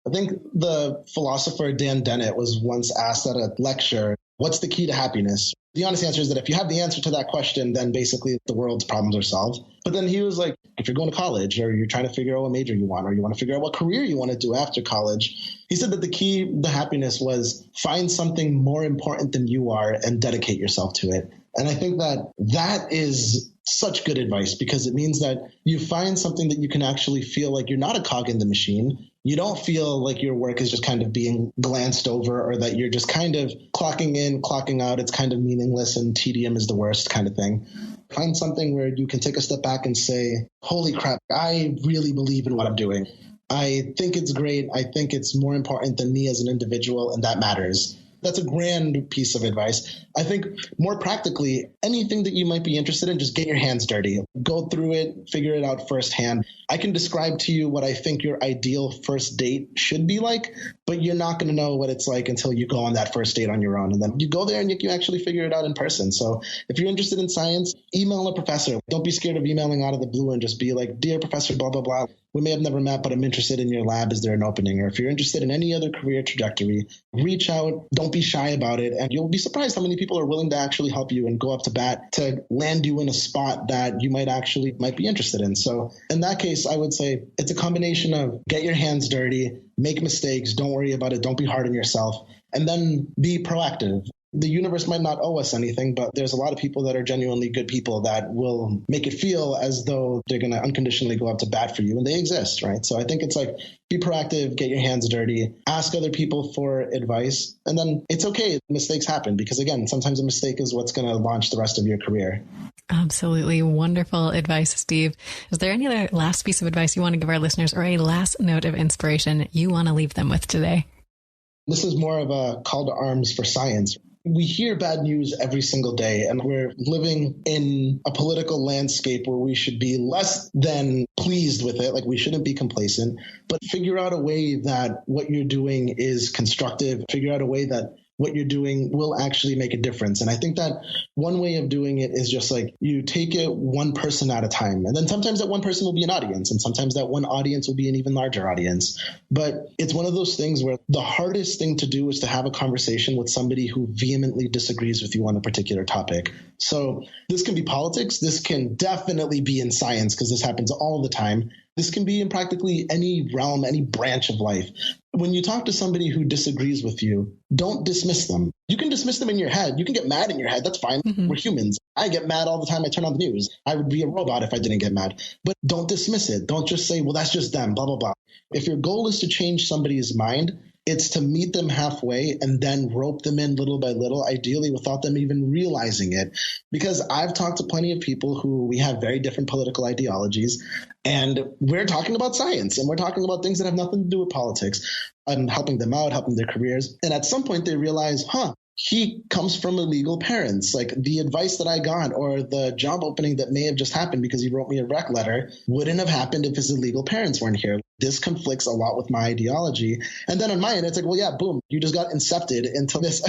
I think the philosopher Dan Dennett was once asked at a lecture, what's the key to happiness? The honest answer is that if you have the answer to that question, then basically the world's problems are solved. But then he was like, if you're going to college or you're trying to figure out what major you want or you want to figure out what career you want to do after college, he said that the key to happiness was find something more important than you are and dedicate yourself to it. And I think that that is such good advice because it means that you find something that you can actually feel like you're not a cog in the machine. You don't feel like your work is just kind of being glanced over or that you're just kind of clocking in, clocking out. It's kind of meaningless and tedium is the worst kind of thing. Find something where you can take a step back and say, holy crap, I really believe in what I'm doing. I think it's great. I think it's more important than me as an individual, and that matters. That's a grand piece of advice. I think more practically, anything that you might be interested in, just get your hands dirty. Go through it, figure it out firsthand. I can describe to you what I think your ideal first date should be like, but you're not going to know what it's like until you go on that first date on your own. And then you go there and you actually figure it out in person. So if you're interested in science, email a professor. Don't be scared of emailing out of the blue and just be like, dear professor, blah, blah, blah. We may have never met, but I'm interested in your lab. Is there an opening? Or if you're interested in any other career trajectory, reach out. Don't be shy about it. And you'll be surprised how many people are willing to actually help you and go up to bat to land you in a spot that you might be interested in. So in that case, I would say it's a combination of get your hands dirty, make mistakes, don't worry about it, don't be hard on yourself, and then be proactive. The universe might not owe us anything, but there's a lot of people that are genuinely good people that will make it feel as though they're going to unconditionally go up to bat for you, and they exist, right? So I think it's like, be proactive, get your hands dirty, ask other people for advice, and then it's okay if mistakes happen, because again, sometimes a mistake is what's going to launch the rest of your career. Absolutely wonderful advice, Steve. Is there any other last piece of advice you want to give our listeners or a last note of inspiration you want to leave them with today? This is more of a call to arms for science. We hear bad news every single day, and we're living in a political landscape where we should be less than pleased with it. Like, we shouldn't be complacent, but figure out a way that what you're doing is constructive, figure out a way that what you're doing will actually make a difference. And I think that one way of doing it is just like you take it one person at a time. And then sometimes that one person will be an audience, and sometimes that one audience will be an even larger audience. But it's one of those things where the hardest thing to do is to have a conversation with somebody who vehemently disagrees with you on a particular topic. So this can be politics. This can definitely be in science, because this happens all the time. This can be in practically any realm, any branch of life. When you talk to somebody who disagrees with you, don't dismiss them. You can dismiss them in your head. You can get mad in your head. That's fine. Mm-hmm. We're humans. I get mad all the time I turn on the news. I would be a robot if I didn't get mad. But don't dismiss it. Don't just say, well, that's just them, blah, blah, blah. If your goal is to change somebody's mind, it's to meet them halfway and then rope them in little by little, ideally without them even realizing it. Because I've talked to plenty of people who we have very different political ideologies, and we're talking about science, and we're talking about things that have nothing to do with politics. I'm helping them out, helping their careers. And at some point they realize, he comes from illegal parents. Like, the advice that I got or the job opening that may have just happened because he wrote me a rec letter wouldn't have happened if his illegal parents weren't here. This conflicts a lot with my ideology. And then on my end, it's like, well, yeah, boom, you just got incepted into this,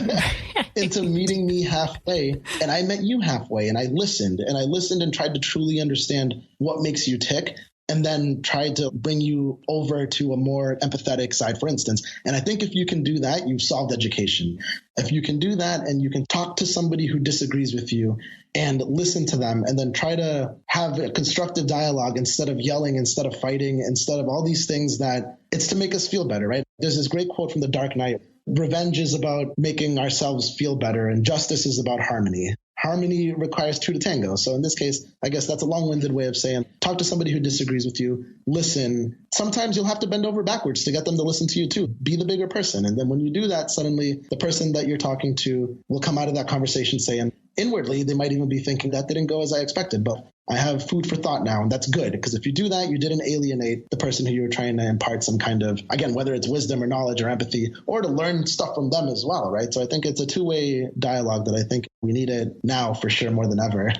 into meeting me halfway. And I met you halfway, and I listened and tried to truly understand what makes you tick, and then tried to bring you over to a more empathetic side, for instance. And I think if you can do that, you've solved education. If you can do that and you can talk to somebody who disagrees with you and listen to them, and then try to have a constructive dialogue instead of yelling, instead of fighting, instead of all these things, that it's to make us feel better, right? There's this great quote from The Dark Knight. Revenge is about making ourselves feel better, and justice is about harmony. Harmony requires two to tango. So in this case, I guess that's a long-winded way of saying, talk to somebody who disagrees with you, listen. Sometimes you'll have to bend over backwards to get them to listen to you too. Be the bigger person. And then when you do that, suddenly the person that you're talking to will come out of that conversation saying, inwardly, they might even be thinking, that didn't go as I expected, but I have food for thought now. And that's good, because if you do that, you didn't alienate the person who you were trying to impart some kind of, again, whether it's wisdom or knowledge or empathy, or to learn stuff from them as well, right? So I think it's a two-way dialogue that I think we need it now for sure more than ever.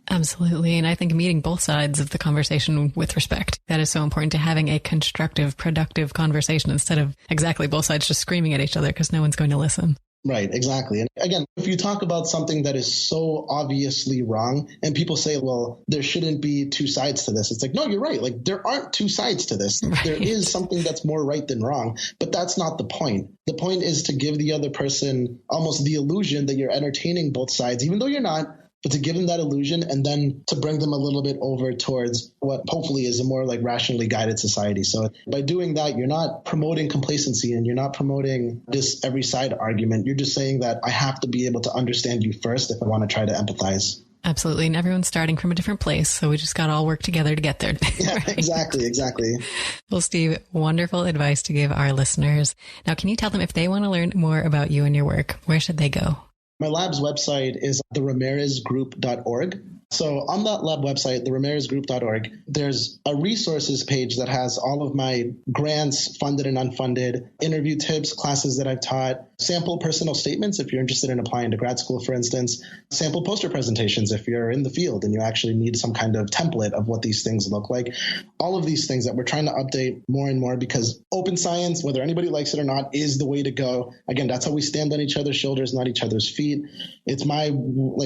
Absolutely. And I think meeting both sides of the conversation with respect, that is so important to having a constructive, productive conversation instead of exactly both sides just screaming at each other because no one's going to listen. Right, exactly. And again, if you talk about something that is so obviously wrong and people say, well, there shouldn't be two sides to this. It's like, no, you're right. Like, there aren't two sides to this. Right. There is something that's more right than wrong, but that's not the point. The point is to give the other person almost the illusion that you're entertaining both sides, even though you're not, but to give them that illusion and then to bring them a little bit over towards what hopefully is a more like rationally guided society. So by doing that, you're not promoting complacency and you're not promoting this every side argument. You're just saying that I have to be able to understand you first if I want to try to empathize. Absolutely. And everyone's starting from a different place. So we just got to all work together to get there. Yeah, right? Exactly. Well, Steve, wonderful advice to give our listeners. Now, can you tell them if they want to learn more about you and your work, where should they go? My lab's website is theramirezgroup.org. So on that lab website, theramirezgroup.org, there's a resources page that has all of my grants, funded and unfunded, interview tips, classes that I've taught, sample personal statements if you're interested in applying to grad school, for instance, sample poster presentations if you're in the field and you actually need some kind of template of what these things look like. All of these things that we're trying to update more and more, because open science, whether anybody likes it or not, is the way to go. Again, that's how we stand on each other's shoulders, not each other's feet. It's my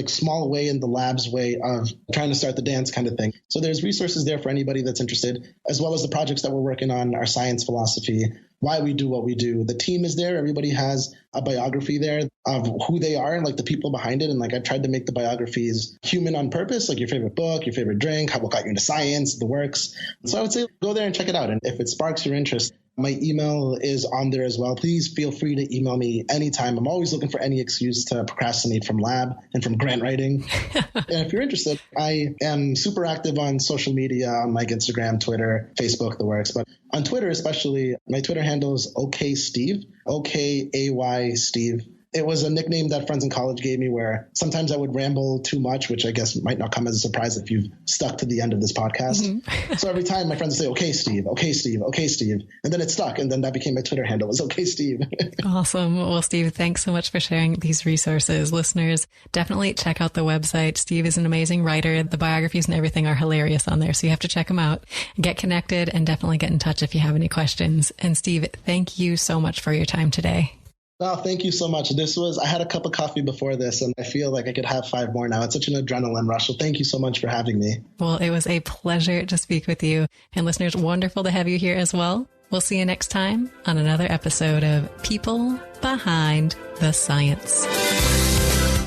small way in the lab's way of trying to start the dance kind of thing. So there's resources there for anybody that's interested, as well as the projects that we're working on, our science philosophy, why we do what we do. The team is there. Everybody has a biography there of who they are and like the people behind it. And like I've tried to make the biographies human on purpose, like your favorite book, your favorite drink, what got you into science, the works. So I would say go there and check it out. And if it sparks your interest, my email is on there as well. Please feel free to email me anytime. I'm always looking for any excuse to procrastinate from lab and from grant writing. And if you're interested, I am super active on social media, on like Instagram, Twitter, Facebook, the works. But on Twitter especially, my Twitter handle is OKSteve, OKAY Steve. It was a nickname that friends in college gave me where sometimes I would ramble too much, which I guess might not come as a surprise if you've stuck to the end of this podcast. Mm-hmm. So every time my friends would say, okay, Steve, okay, Steve, okay, Steve. And then it stuck. And then that became my Twitter handle was okay, Steve. Awesome. Well, Steve, thanks so much for sharing these resources. Listeners, definitely check out the website. Steve is an amazing writer. The biographies and everything are hilarious on there. So you have to check them out, get connected, and definitely get in touch if you have any questions. And Steve, thank you so much for your time today. Oh, thank you so much. I had a cup of coffee before this, and I feel like I could have 5 more now. It's such an adrenaline rush. So thank you so much for having me. Well, it was a pleasure to speak with you. And listeners, wonderful to have you here as well. We'll see you next time on another episode of People Behind the Science.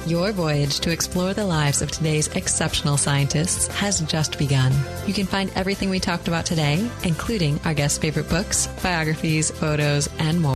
Your voyage to explore the lives of today's exceptional scientists has just begun. You can find everything we talked about today, including our guests' favorite books, biographies, photos, and more,